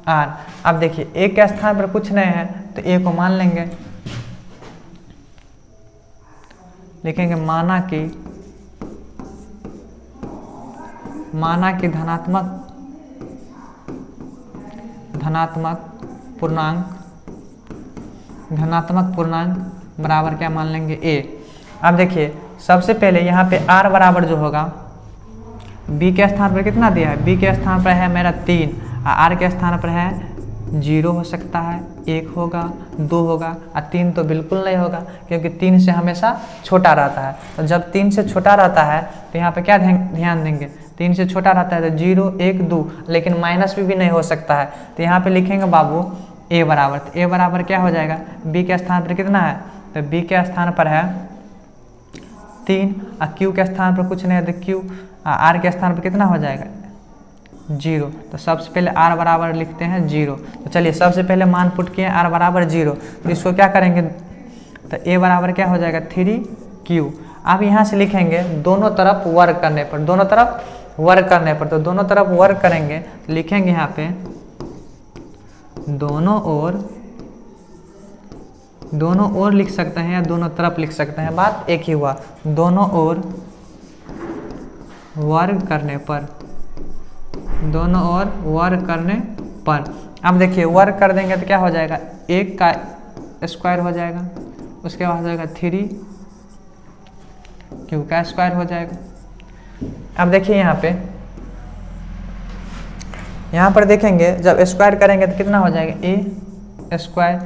R। अब देखिए a के स्थान पर कुछ नहीं है तो a को मान लेंगे, लिखेंगे माना कि धनात्मक पूर्णांक बराबर क्या मान लेंगे a। अब देखिए सबसे पहले यहाँ पे r बराबर जो होगा, b के स्थान पर कितना दिया है, b के स्थान पर है मेरा 3, r के स्थान पर है 0 हो सकता है, 1 होगा, 2 होगा, और 3 तो बिल्कुल नहीं होगा क्योंकि 3 से हमेशा छोटा रहता है। तो जब 3 से छोटा रहता है तो यहाँ पे क्या ध्यान देंगे, 3 से छोटा रहता है तो 0 1 2, लेकिन माइनस भी नहीं हो सकता है। तो यहाँ पे लिखेंगे बाबू a बराबर, तो a बराबर क्या हो जाएगा, b के स्थान पर कितना है, तो b के स्थान पर है 3 और q के स्थान पर कुछ नहीं है तो q, r के स्थान पर कितना हो जाएगा 0। तो सबसे पहले r बराबर लिखते हैं 0। तो चलिए सबसे पहले मान पुट किए r बराबर 0, तो इसको क्या करेंगे, तो a बराबर क्या हो जाएगा 3q। अब यहाँ से लिखेंगे दोनों तरफ वर्ग करने पर, दोनों तरफ वर्ग करने पर, तो दोनों तरफ वर्ग करेंगे तो लिखेंगे यहाँ पे दोनों ओर लिख सकते हैं या दोनों तरफ लिख सकते हैं, बात एक ही हुआ। दोनों ओर वर्ग करने पर, दोनों ओर वर्ग करने पर। अब देखिए वर्ग कर देंगे तो क्या हो जाएगा, 1 का स्क्वायर हो जाएगा, उसके बाद हो जाएगा 3q का स्क्वायर हो जाएगा। अब देखिए यहाँ पर देखेंगे जब स्क्वायर करेंगे तो कितना हो जाएगा, a स्क्वायर,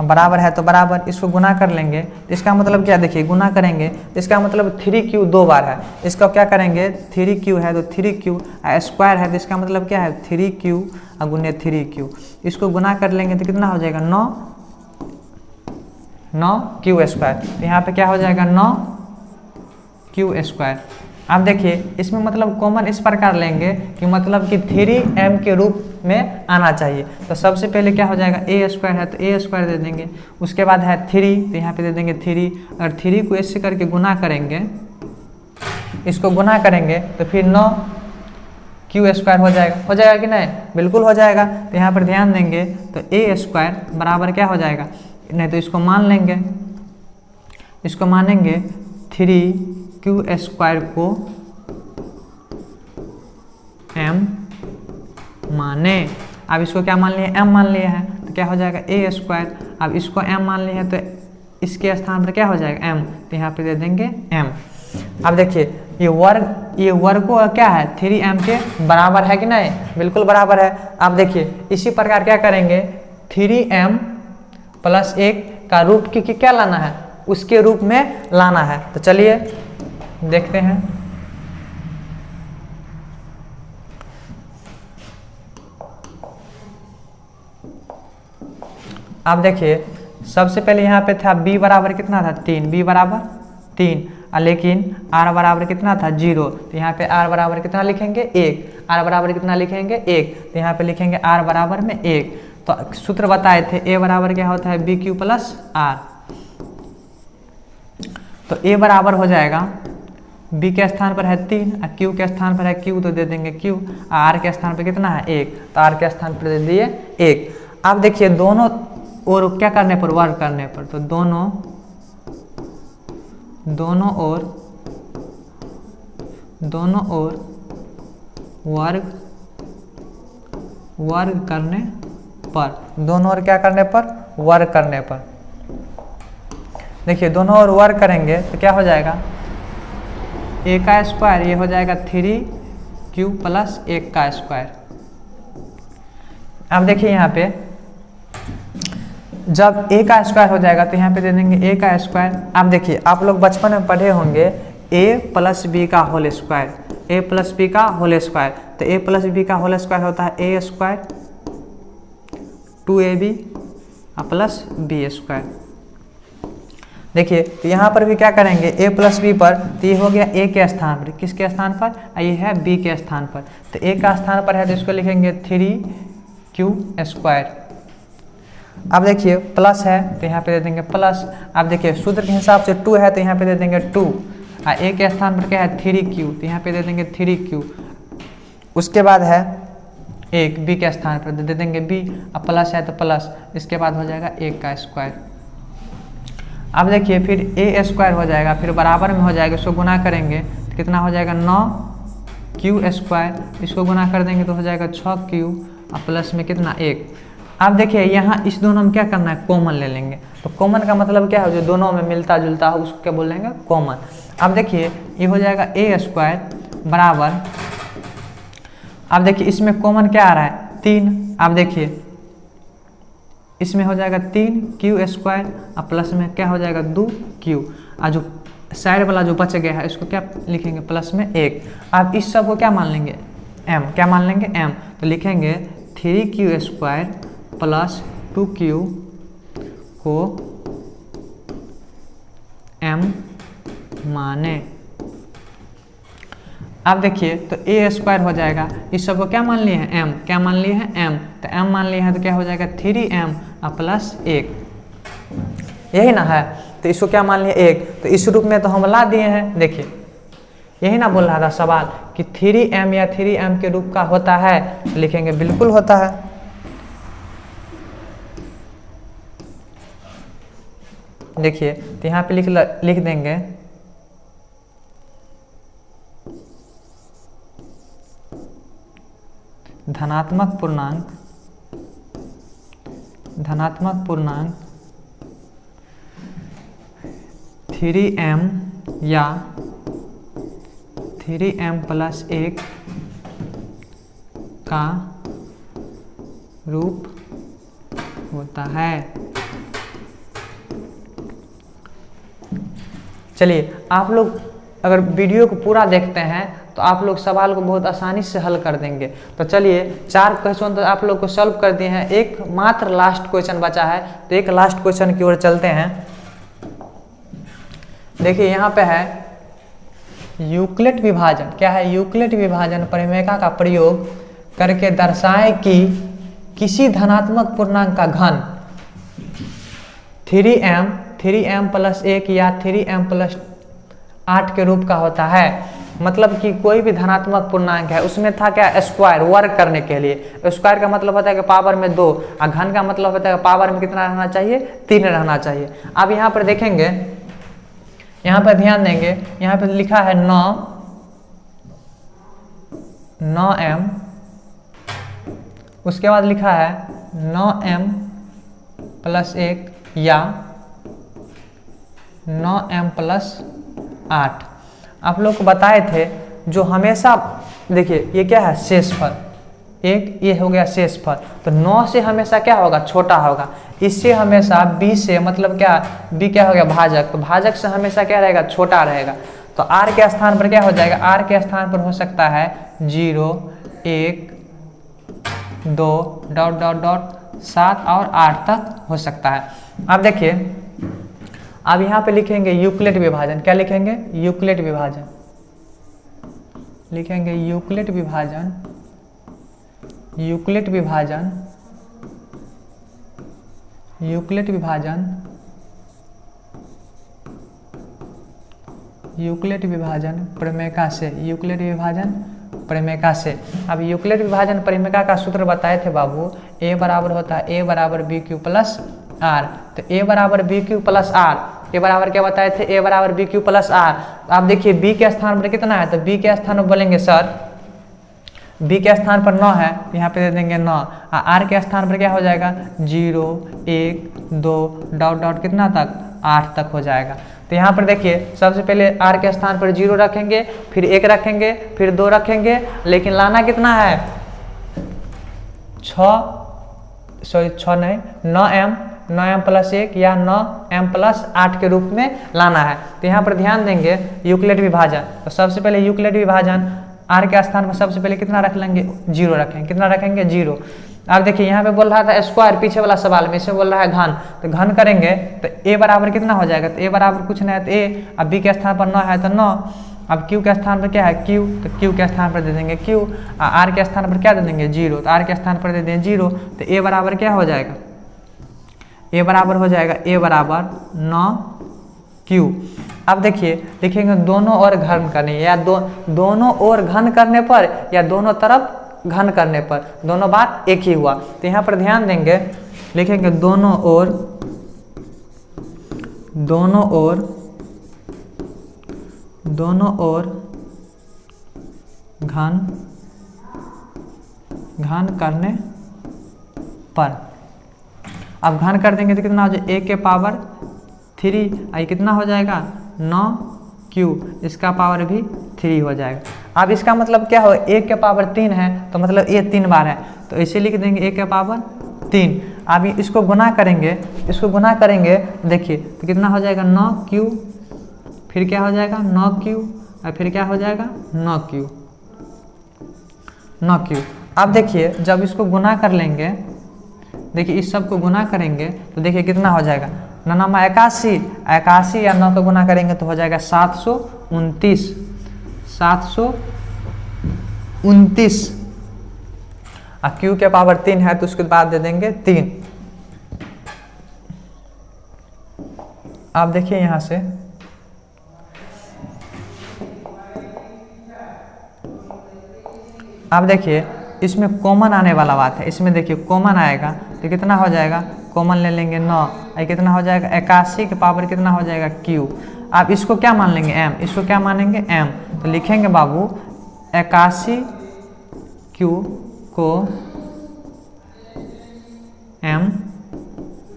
बराबर है तो बराबर, इसको गुना कर लेंगे तो इसका मतलब क्या, देखिए गुना करेंगे तो इसका मतलब 3q 2 बार है, इसका क्या करेंगे 3q है तो 3q स्क्वायर है तो इसका मतलब क्या है 3q गुने 3q, इसको गुना कर लेंगे तो कितना हो जाएगा 9q स्क्वायर। तो यहाँ पे क्या हो जाएगा 9q स्क्वायर। अब देखिए इसमें मतलब कॉमन इस प्रकार लेंगे कि मतलब कि 3m के रूप में आना चाहिए। तो सबसे पहले क्या हो जाएगा, a स्क्वायर है तो a स्क्वायर दे देंगे, उसके बाद है 3 तो यहाँ पे दे देंगे 3, अगर 3 को ऐसे करके गुना करेंगे, इसको गुना करेंगे तो फिर 9q स्क्वायर हो जाएगा कि नहीं, बिल्कुल हो जाएगा। तो यहाँ पर ध्यान देंगे तो a स्क्वायर बराबर क्या हो जाएगा, नहीं तो इसको मान लेंगे, इसको मानेंगे 3q स्क्वायर को m माने। अब इसको क्या मान लिए, m मान लिए हैं तो क्या हो जाएगा a स्क्वायर। अब इसको m मान लिए हैं तो इसके स्थान पर क्या हो जाएगा m, तो यहाँ पे दे देंगे m। अब देखिए ये वर्ग को क्या है 3m के बराबर है कि नहीं, बिल्कुल बराबर है। अब देखिए इसी प्रकार क्या करेंगे 3m प्लस 1 का रूट की क्या लाना है, उसके रूप में लाना है। तो चलिए देखते हैं। अब देखिए सबसे पहले यहाँ पे था b बराबर कितना था 3, b बराबर 3, लेकिन r बराबर कितना था 0, तो यहाँ पे r बराबर कितना लिखेंगे 1, r बराबर कितना लिखेंगे 1, तो यहाँ पे लिखेंगे r बराबर में 1। तो सूत्र बताए थे a बराबर क्या होता है bq प्लस r, तो a बराबर हो जाएगा b के स्थान पर है 3 और q के स्थान पर है q, तो दे देंगे q, r के स्थान पर कितना है 1, तो r के स्थान पर दे दिए 1। अब देखिए दोनों और क्या करने पर, वर्ग करने पर, तो दोनों ओर वर्ग करने पर, दोनों ओर क्या करने पर, वर्ग करने पर। देखिए दोनों ओर वर्ग करेंगे तो क्या हो जाएगा, a का स्क्वायर, ये हो जाएगा 3q प्लस 1 का स्क्वायर। अब देखिए यहाँ पे जब a का स्क्वायर हो जाएगा तो यहाँ पे दे देंगे a का स्क्वायर। अब देखिए आप लोग बचपन में पढ़े होंगे a प्लस b का whole square, a plus b का होल स्क्वायर, तो a प्लस b का होल स्क्वायर होता है a square 2ab plus b square. देखिए तो यहाँ पर भी क्या करेंगे a प्लस b पर, तो ये हो गया a के स्थान पर, किसके स्थान पर, ये है b के स्थान पर, तो a का स्थान पर है तो इसको लिखेंगे 3q स्क्वायर। अब देखिए प्लस है तो यहाँ पे दे देंगे प्लस। अब देखिए सूत्र के हिसाब से 2 है तो यहाँ पे दे देंगे 2, और a के स्थान पर क्या है 3q, तो यहाँ पे दे देंगे 3q। उसके बाद है 1 b के स्थान पर दे देंगे b, अब प्लस है तो प्लस, इसके बाद हो जाएगा 1 का स्क्वायर। अब देखिए फिर a स्क्वायर हो जाएगा, फिर बराबर में हो जाएगा, इसको गुना करेंगे तो कितना हो जाएगा 9q स्क्वायर, इसको गुना कर देंगे तो हो जाएगा 6q, और प्लस में कितना 1। अब देखिए यहाँ इस दोनों में क्या करना है, कॉमन ले लेंगे। तो कॉमन का मतलब क्या है, जो दोनों में मिलता जुलता हो उसको क्या बोल लेंगे, कॉमन। अब देखिए ये हो जाएगा a स्क्वायर बराबर, अब देखिए इसमें कॉमन क्या आ रहा है 3, अब देखिए इसमें हो जाएगा 3q स्क्वायर, और प्लस में क्या हो जाएगा 2q, और जो साइड वाला जो बच गया है इसको क्या लिखेंगे, प्लस में 1। अब इस सब को क्या मान लेंगे, m, क्या मान लेंगे, m। तो लिखेंगे 3q² प्लस 2q को m माने। अब देखिए तो a² हो जाएगा, इस सब को क्या मान लिए हैं, m, क्या मान लिए हैं, m। तो m मान लिए हैं तो क्या हो जाएगा 3m प्लस 1, यही ना है। तो इसको क्या मान लिए 1, तो इस रूप में तो हम ला दिए हैं। देखिए यही ना बोल रहा था सवाल कि 3m या 3m के रूप का होता है, तो लिखेंगे बिल्कुल होता है। देखिए तो यहाँ पे लिख देंगे धनात्मक पूर्णांक 3m या 3m प्लस 1 का रूप होता है। चलिए आप लोग अगर वीडियो को पूरा देखते हैं तो आप लोग सवाल को बहुत आसानी से हल कर देंगे। तो चलिए 4 क्वेश्चन तो आप लोग को सॉल्व कर दिए हैं, एक मात्र लास्ट क्वेश्चन बचा है, तो एक लास्ट क्वेश्चन की ओर चलते हैं। देखिए यहाँ पे है यूक्लिड विभाजन। क्या है, यूक्लिड विभाजन परिमेयका का प्रयोग करके दर्शाएं कि किसी धनात्मक पूर्णांक का घन 3m प्लस 1 या 3m प्लस 8 के रूप का होता है। मतलब कि कोई भी धनात्मक पूर्णांक है, उसमें था क्या, स्क्वायर, वर्ग करने के लिए। स्क्वायर का मतलब होता है कि पावर में 2, और घन का मतलब होता है कि पावर में कितना रहना चाहिए, 3 रहना चाहिए। अब यहाँ पर देखेंगे, यहाँ पर ध्यान देंगे, यहाँ पर लिखा है 9m, उसके बाद लिखा है 9m प्लस 1 या 9m प्लस 8। आप लोग को बताए थे जो हमेशा, देखिए ये क्या है, शेषफल, एक ये हो गया शेषफल। तो 9 से हमेशा क्या होगा, छोटा होगा। इससे हमेशा b से, मतलब क्या, b क्या हो गया, भाजक, तो भाजक से हमेशा क्या रहेगा, छोटा रहेगा। तो r के स्थान पर क्या हो जाएगा, r के स्थान पर हो सकता है 0, 1, 2, डॉट डॉट डॉट 7 और 8 तक हो सकता है। अब देखिए अब यहाँ पे लिखेंगे यूक्लिड विभाजन। क्या लिखेंगे, यूक्लिड विभाजन लिखेंगे, यूक्लिड विभाजन, यूक्लिड विभाजन, यूक्लिड विभाजन, यूक्लिड विभाजन परिमेयका से, यूक्लिड विभाजन परिमेयका से। अब यूक्लिड विभाजन परिमेयका का सूत्र बताए थे बाबू, a बराबर होता है a बराबर bq प्लस r। तो a बराबर bq प्लस r, a बराबर क्या बताए थे, a बराबर bq प्लस r। आप देखिए b के स्थान पर कितना है, तो b के स्थान पर बोलेंगे सर, b के स्थान पर 9 है, यहाँ पे दे देंगे 9। r के स्थान पर क्या हो जाएगा, 0, 1, 2 डॉट डॉट कितना तक, 8 तक हो जाएगा। तो यहाँ पर देखिए सबसे पहले r के स्थान पर 0 रखेंगे, फिर 1 रखेंगे, फिर 2 रखेंगे, लेकिन लाना कितना है, 9m प्लस 1 या 9m प्लस 8 के रूप में लाना है। तो यहाँ पर ध्यान देंगे यूक्लिड विभाजन, तो सबसे पहले यूक्लिड विभाजन r के स्थान पर सबसे पहले कितना रख लेंगे, 0 रखेंगे। कितना रखेंगे, 0। अब देखिए यहाँ पे बोल रहा था स्क्वायर, पीछे वाला सवाल में, इसमें बोल रहा है घन, तो घन करेंगे तो a बराबर कितना हो जाएगा, तो a बराबर कुछ नहीं है तो a, अब b के स्थान पर 9 है तो 9, अब q के स्थान पर क्या है, q, तो q के स्थान पर दे देंगे q, r के स्थान पर क्या दे देंगे, 0, तो r के स्थान पर दे देंगे 0। तो a बराबर क्या हो जाएगा, a बराबर हो जाएगा a बराबर 9q। अब देखिए लिखेंगे दोनों ओर घन करने, या दोनों ओर घन करने पर या दोनों तरफ घन करने पर, दोनों बात एक ही हुआ। तो यहाँ पर ध्यान देंगे, लिखेंगे दोनों ओर घन करने पर। अब घन कर देंगे तो कितना हो जाए, a के पावर 3, आई कितना हो जाएगा 9q, इसका पावर भी 3 हो जाएगा। अब इसका मतलब क्या हो, a के पावर 3 है तो मतलब a 3 बार है, तो इसे लिख देंगे a के पावर 3। अब इसको गुना करेंगे, देखिए तो कितना हो जाएगा 9q फिर क्या हो जाएगा 9q, और फिर क्या हो जाएगा 9q, 9q। अब देखिए जब इसको गुना कर लेंगे, देखिए इस सब को गुना करेंगे तो देखिए कितना हो जाएगा, 9 9 81, 81 या 9 को गुना करेंगे तो हो जाएगा 729, 729। और q के पावर 3 है तो उसके बाद दे देंगे 3। आप देखिए यहाँ से आप देखिए इसमें कॉमन आने वाला बात है, इसमें देखिए कॉमन आएगा तो कितना हो जाएगा, कॉमन ले लेंगे 9, और कितना हो जाएगा 81 के पावर कितना हो जाएगा q। आप इसको क्या मान लेंगे m, इसको क्या मानेंगे m, तो लिखेंगे बाबू 81 q को m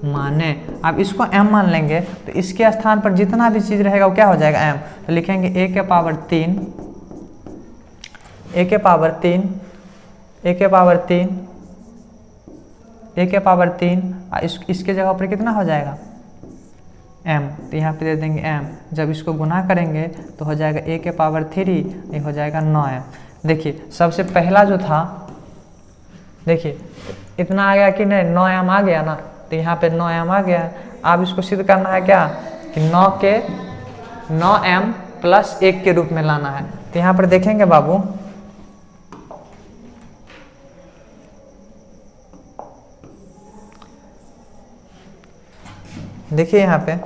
माने। अब इसको m मान लेंगे तो इसके स्थान पर जितना भी चीज़ रहेगा वो क्या हो जाएगा m, तो लिखेंगे a के पावर 3, a के पावर 3, a के पावर 3, a के पावर 3, और इसके जगह पर कितना हो जाएगा m, तो यहाँ पे दे देंगे m। जब इसको गुना करेंगे तो हो जाएगा a के पावर 3, ये हो जाएगा 9m। देखिए सबसे पहला जो था, देखिए इतना आ गया कि नहीं, 9m आ गया ना, तो यहाँ पे 9m आ गया। अब इसको सिद्ध करना है क्या कि 9m प्लस 1 के रूप में लाना है। तो यहाँ पर देखेंगे बाबू, देखिए यहाँ पे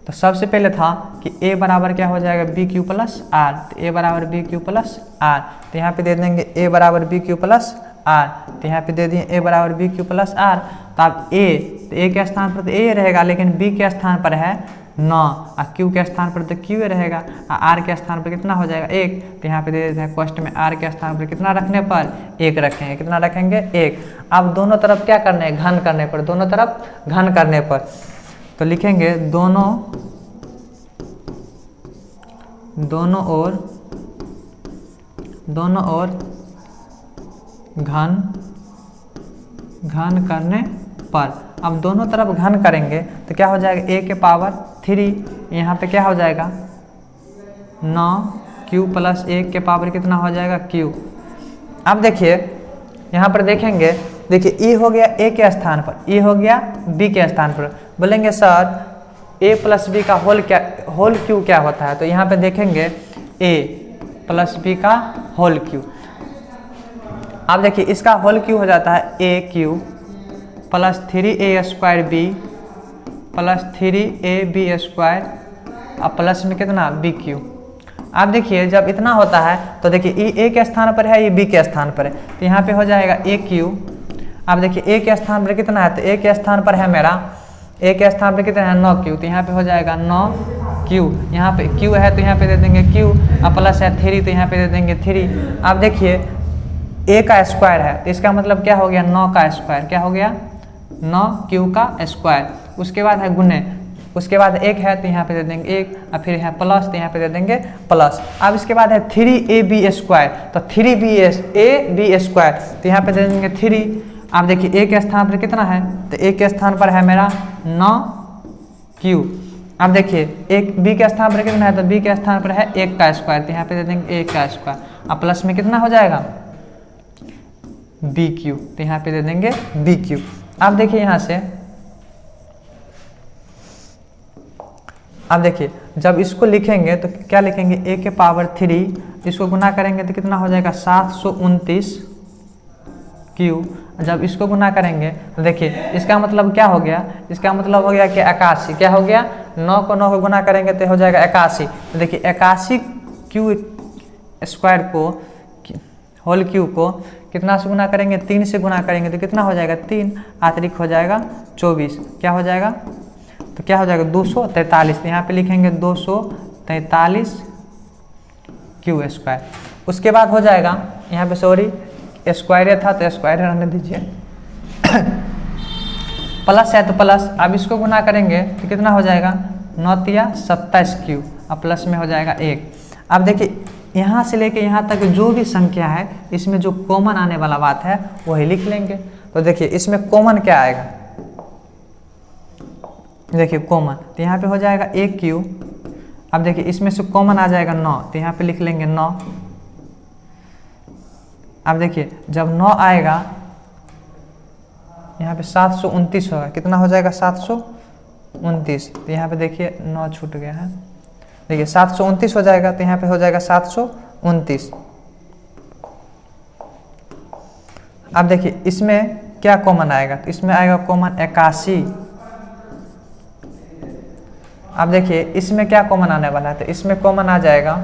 तो सबसे पहले था कि a बराबर क्या हो जाएगा बी क्यू प्लस आर, तो a बराबर बी क्यू प्लस आर, तो यहाँ पे दे देंगे a बराबर बी क्यू प्लस आर, तो यहाँ पे दे दिए a बराबर बी क्यू प्लस आर। तो अब a, तो a के स्थान पर तो a रहेगा, लेकिन b के स्थान पर है 9, और q के स्थान पर तो q रहेगा, और r के स्थान पर कितना हो जाएगा 1, तो यहाँ पे दे देते हैं क्वेश्चन में r के स्थान पर कितना रखने पर 1 रखेंगे, कितना रखेंगे 1। अब दोनों तरफ क्या करना है, घन करने पर, दोनों तरफ घन करने पर, तो लिखेंगे दोनों ओर घन करने पर। अब दोनों तरफ घन करेंगे तो क्या हो जाएगा a के पावर 3, यहाँ पे क्या हो जाएगा 9q प्लस 1 के पावर कितना हो जाएगा q। अब देखिए यहाँ पर देखेंगे, देखिए e हो गया a के स्थान पर, e हो गया b के स्थान पर। बोलेंगे सर a प्लस b का होल q क्या होता है, तो यहाँ पे देखेंगे a प्लस b का होल q। अब देखिए इसका होल q हो जाता है a q plus 3a square b plus 3ab square, अब प्लस में कितना बी क्यू। अब देखिए जब इतना होता है तो देखिए e a के स्थान पर है, ये b के स्थान पर है, तो यहाँ पे हो जाएगा a q। अब देखिए a के स्थान पर कितना है, तो a के स्थान पर है मेरा, a के स्थान पर कितना है 9q, तो यहाँ पे हो जाएगा 9q। यहाँ पे q है तो यहाँ पे दे देंगे q, अब प्लस है 3 तो यहाँ पे दे देंगे 3। अब देखिए a का स्क्वायर है तो इसका मतलब क्या हो गया 9 का स्क्वायर, क्या हो गया 9q का स्क्वायर। उसके बाद है गुने, उसके बाद 1 है तो यहाँ पे दे देंगे 1, और फिर है प्लस तो यहाँ पे दे देंगे प्लस। अब इसके बाद है 3ab स्क्वायर, तो 3ab स्क्वायर तो यहाँ पे दे देंगे 3। अब देखिए a के स्थान पर कितना है, तो a के स्थान पर है मेरा 9q। अब देखिए एक b के स्थान पर कितना है, तो b के स्थान पर है 1 का स्क्वायर, तो यहाँ पे दे देंगे 1 का स्क्वायर, अब प्लस में कितना हो जाएगा bq, तो यहाँ पे दे देंगे bq। अब देखिए यहाँ से, अब देखिए जब इसको लिखेंगे तो क्या लिखेंगे a के पावर 3, इसको गुना करेंगे तो कितना हो जाएगा 729q। जब इसको गुना करेंगे तो देखिए इसका मतलब क्या हो गया, इसका मतलब हो गया कि 81, क्या हो गया 9 को गुना करेंगे तो हो जाएगा 81। तो देखिए 81q स्क्वायर को, होल q को कितना से गुना करेंगे, 3 से गुना करेंगे तो कितना हो जाएगा 3, अतिरिक्त हो जाएगा 24, क्या हो जाएगा, तो क्या हो जाएगा 243। यहाँ पे लिखेंगे 243q स्क्वायर। उसके बाद हो जाएगा यहाँ पे, सॉरी स्क्वायर था तो स्क्वायर रहने दीजिए, प्लस है तो प्लस। अब इसको गुना करेंगे तो कितना हो जाएगा 9 तिया 27q, अब प्लस में हो जाएगा 1। अब देखिए यहाँ से लेके यहाँ तक जो भी संख्या है इसमें जो कॉमन आने वाला बात है वही लिख लेंगे। तो देखिए इसमें कॉमन क्या आएगा, देखिए कॉमन, तो यहाँ पे हो जाएगा 1q अब देखिए इसमें से कॉमन आ जाएगा 9, तो यहाँ पे लिख लेंगे 9। अब देखिए जब 9 आएगा यहाँ पे 729 होगा, कितना हो जाएगा 729, तो यहाँ पे देखिए 9 छूट गया है, देखिए 729 हो जाएगा, तो यहाँ पे हो जाएगा 729। अब देखिए इसमें क्या कॉमन आएगा, तो इसमें आएगा कॉमन 81। अब देखिए इसमें क्या कॉमन आने वाला है, तो इसमें कॉमन आ जाएगा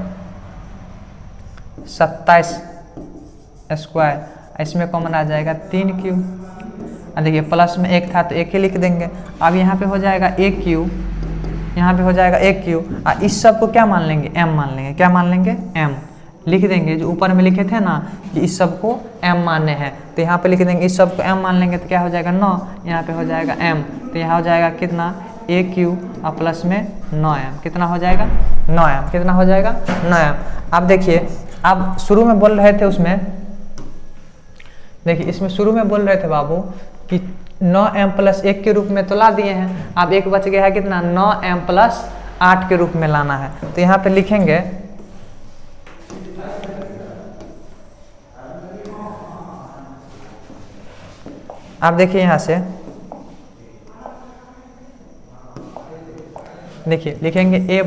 27 स्क्वायर, इसमें कॉमन आ जाएगा 3q। अब देखिए प्लस में 1 था तो 1 ही लिख देंगे। अब यहाँ पे हो जाएगा 1q, यहाँ पे हो जाएगा 1q, और इस सब को क्या मान लेंगे, m मान लेंगे। क्या मान लेंगे, m लिख देंगे। जो ऊपर में लिखे थे ना कि इस सब को m मानने हैं, तो यहाँ पे लिख देंगे इस सब को m मान लेंगे, तो क्या हो जाएगा 9, यहाँ पे हो जाएगा m, तो यहाँ हो जाएगा कितना aq और प्लस में 9m, कितना हो जाएगा 9m, कितना हो जाएगा 9m। अब देखिए अब शुरू में बोल रहे थे उसमें, देखिए इसमें शुरू में बोल रहे थे बाबू कि 9m प्लस 1 के रूप में तो ला दिए हैं, अब एक बच गया है कितना 9m प्लस 8 के रूप में लाना है। तो यहाँ पे लिखेंगे आप देखिए यहाँ से देखिए लिखेंगे a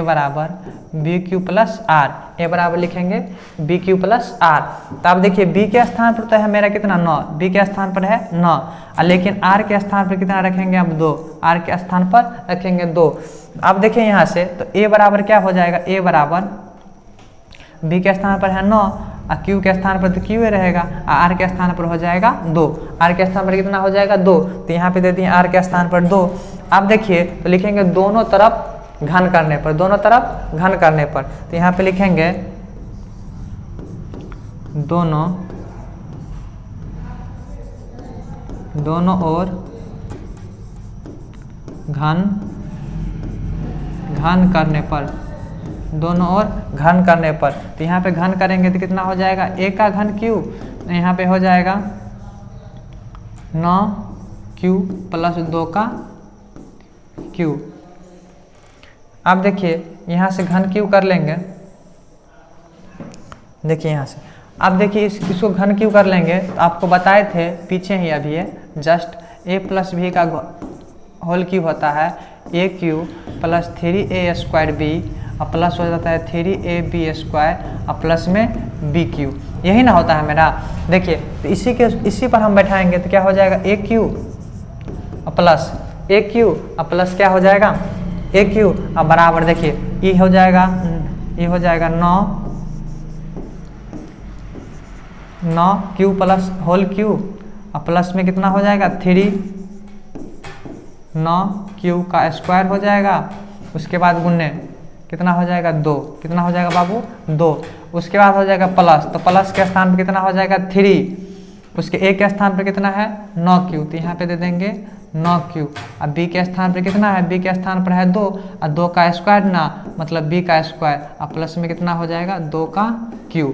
बराबर बी क्यू प्लस आर, ए बराबर लिखेंगे बी क्यू प्लस आर। तो आप देखिए b के स्थान पर तो है मेरा कितना 9, b के स्थान पर है 9, लेकिन r के स्थान पर कितना रखेंगे अब 2, r के स्थान पर रखेंगे 2। अब देखिए यहाँ से तो a बराबर क्या हो जाएगा, a बराबर b के स्थान पर है 9 और q के स्थान पर तो q ही रहेगा, और r के स्थान पर हो जाएगा 2, r के स्थान पर कितना हो जाएगा 2, तो यहाँ पे दे दिए r के स्थान पर 2। अब देखिए तो लिखेंगे दोनों तरफ घन करने पर, दोनों तरफ घन करने पर, तो यहाँ पे लिखेंगे दोनों ओर घन करने पर, दोनों ओर घन करने पर, तो यहाँ पे घन करेंगे तो कितना हो जाएगा a का घन q, तो यहाँ पे हो जाएगा 9q प्लस 2 का q। अब देखिए यहाँ से घन क्यू कर लेंगे, देखिए यहाँ से, अब देखिए इसको घन क्यू कर लेंगे, तो आपको बताए थे पीछे ही अभी है जस्ट a प्लस भी का होल क्यू होता है a Q plus 3a square b और प्लस हो जाता है 3ab स्क्वायर और प्लस में b क्यू, यही ना होता है मेरा। देखिए तो इसी पर हम बैठाएंगे तो क्या हो जाएगा a क्यू और प्लस क्या हो जाएगा a क्यू और बराबर देखिए ये हो जाएगा 9q प्लस होल क्यू और प्लस में कितना हो जाएगा 3, 9q का स्क्वायर हो जाएगा, उसके बाद गुने कितना हो जाएगा 2, कितना हो जाएगा बाबू 2, उसके बाद हो जाएगा प्लस, तो प्लस के स्थान पर कितना हो जाएगा 3, उसके a के स्थान पर कितना है 9q, तो यहाँ पे दे देंगे 9q। अब b के स्थान पर कितना है, b के स्थान पर है 2 और 2 का स्क्वायर ना मतलब b का स्क्वायर और प्लस में कितना हो जाएगा 2 का q।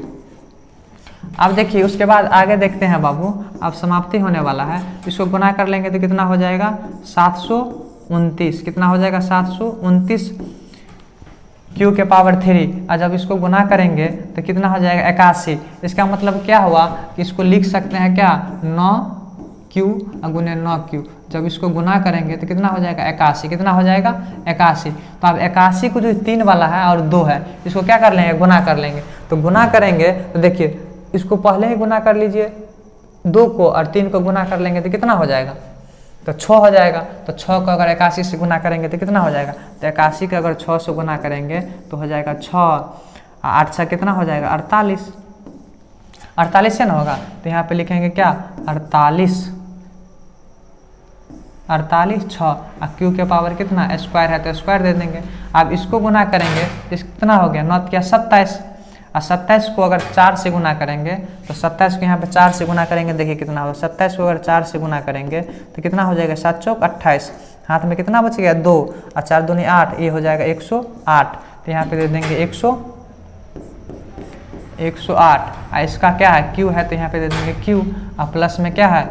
अब देखिए उसके बाद आगे देखते हैं बाबू, अब समाप्ति होने वाला है, इसको गुना कर लेंगे तो कितना हो जाएगा 729, कितना हो जाएगा 729 q के पावर 3, और जब इसको गुना करेंगे तो कितना हो जाएगा 81। इसका मतलब क्या हुआ कि इसको लिख सकते हैं क्या 9q गुने 9q, जब इसको गुना करेंगे तो कितना हो जाएगा 81, कितना हो जाएगा 81। तो अब 81 को जो 3 वाला है और 2 है इसको क्या कर लेंगे गुना कर लेंगे, तो गुना करेंगे तो देखिए इसको पहले ही गुना कर लीजिए 2 को और 3 को गुना कर लेंगे तो कितना हो जाएगा, तो 6 हो जाएगा। तो 6 को अगर 81 से गुना करेंगे तो कितना हो जाएगा, तो 81 का अगर 6 से गुना करेंगे तो हो जाएगा 6, 8 से कितना हो जाएगा 48, 48 से ना होगा तो यहाँ पे लिखेंगे क्या 48 6 और क्यू के पावर कितना स्क्वायर है तो स्क्वायर दे देंगे। अब इसको गुना करेंगे इस कितना हो गया 9 क्या 27, और 27 को अगर 4 से गुना करेंगे तो 27 को यहाँ पे 4 से गुना करेंगे, देखिए कितना होगा 27 को अगर 4 से गुना करेंगे तो कितना हो जाएगा 7 चौक 28, हाथ में कितना बच गया 2 और 4 दूनी 8, ये हो जाएगा 108, तो यहाँ पे दे देंगे 108। और इसका क्या है क्यू है तो यहाँ पे दे देंगे क्यू और प्लस में क्या है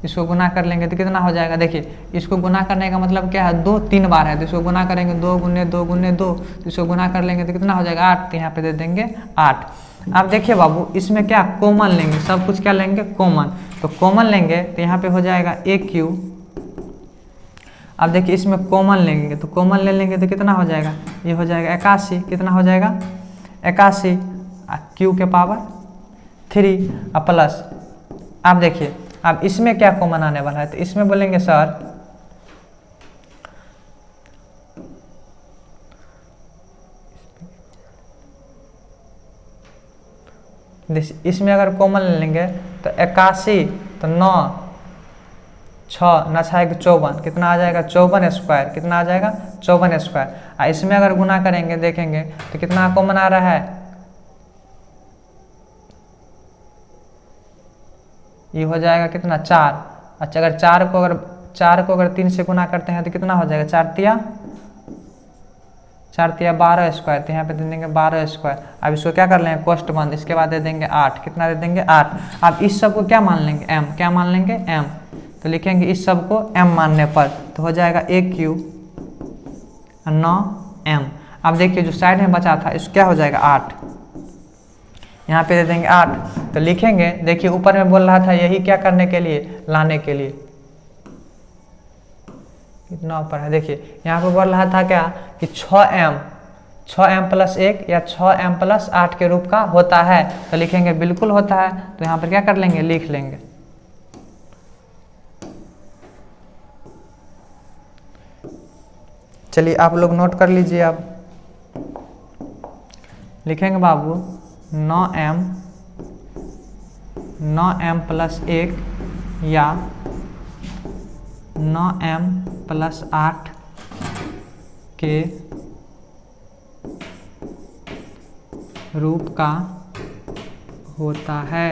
इसको गुना कर लेंगे तो कितना हो जाएगा। देखिए इसको गुना करने का मतलब क्या है, 2 3 बार है तो इसको गुना करेंगे 2 गुने 2 गुने 2, तो इसको गुना कर लेंगे तो कितना हो जाएगा 8, तो यहाँ पे दे देंगे 8। अब देखिए बाबू इसमें क्या कॉमन लेंगे, सब कुछ क्या लेंगे कॉमन, तो कॉमन लेंगे तो यहाँ पे हो जाएगा AQ। अब देखिए इसमें कॉमन लेंगे तो कॉमन ले लेंगे तो कितना हो जाएगा, ये हो जाएगा 81, कितना हो जाएगा 81, Q के पावर 3 और प्लस। अब देखिए अब इसमें क्या कॉमन आने वाला है, तो इसमें बोलेंगे सर इसमें अगर कॉमन ले लेंगे तो 81 तो 9 6 न 6 54, कितना आ जाएगा 54 स्क्वायर, कितना आ जाएगा 54 स्क्वायर। और इसमें अगर गुना करेंगे देखेंगे तो कितना कॉमन आ रहा है, ये हो जाएगा कितना 4। अच्छा अगर 4 को अगर 3 से गुना करते हैं तो कितना हो जाएगा 4 तिया 12 स्क्वायर, तो यहाँ पे दे देंगे 12 स्क्वायर। अब इसको क्या कर लेंगे कोष्ट बंद, इसके बाद दे देंगे 8, कितना दे देंगे 8। अब इस सब को क्या मान लेंगे m, क्या मान लेंगे m, तो लिखेंगे इस सब को m मानने पर तो हो जाएगा AQ 9m। अब देखिए जो साइड में बचा था इसको क्या हो जाएगा 8, यहाँ पे दे देंगे 8, तो लिखेंगे देखिए ऊपर में बोल रहा था यही क्या करने के लिए, लाने के लिए, कितना ऊपर है देखिए यहाँ पे बोल रहा था क्या कि 6m प्लस 1 या 6m प्लस 8 के रूप का होता है, तो लिखेंगे बिल्कुल होता है, तो यहाँ पर क्या कर लेंगे लिख लेंगे। चलिए आप लोग नोट कर लीजिए। अब लिखेंगे बाबू 9m प्लस 1 या 9m प्लस 8 के रूप का होता है।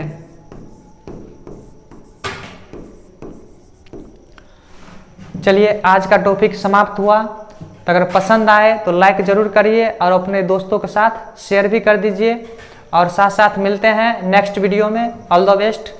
चलिए आज का टॉपिक समाप्त हुआ। तो अगर पसंद आए तो लाइक ज़रूर करिए और अपने दोस्तों के साथ शेयर भी कर दीजिए, और साथ साथ मिलते हैं नेक्स्ट वीडियो में। All the best.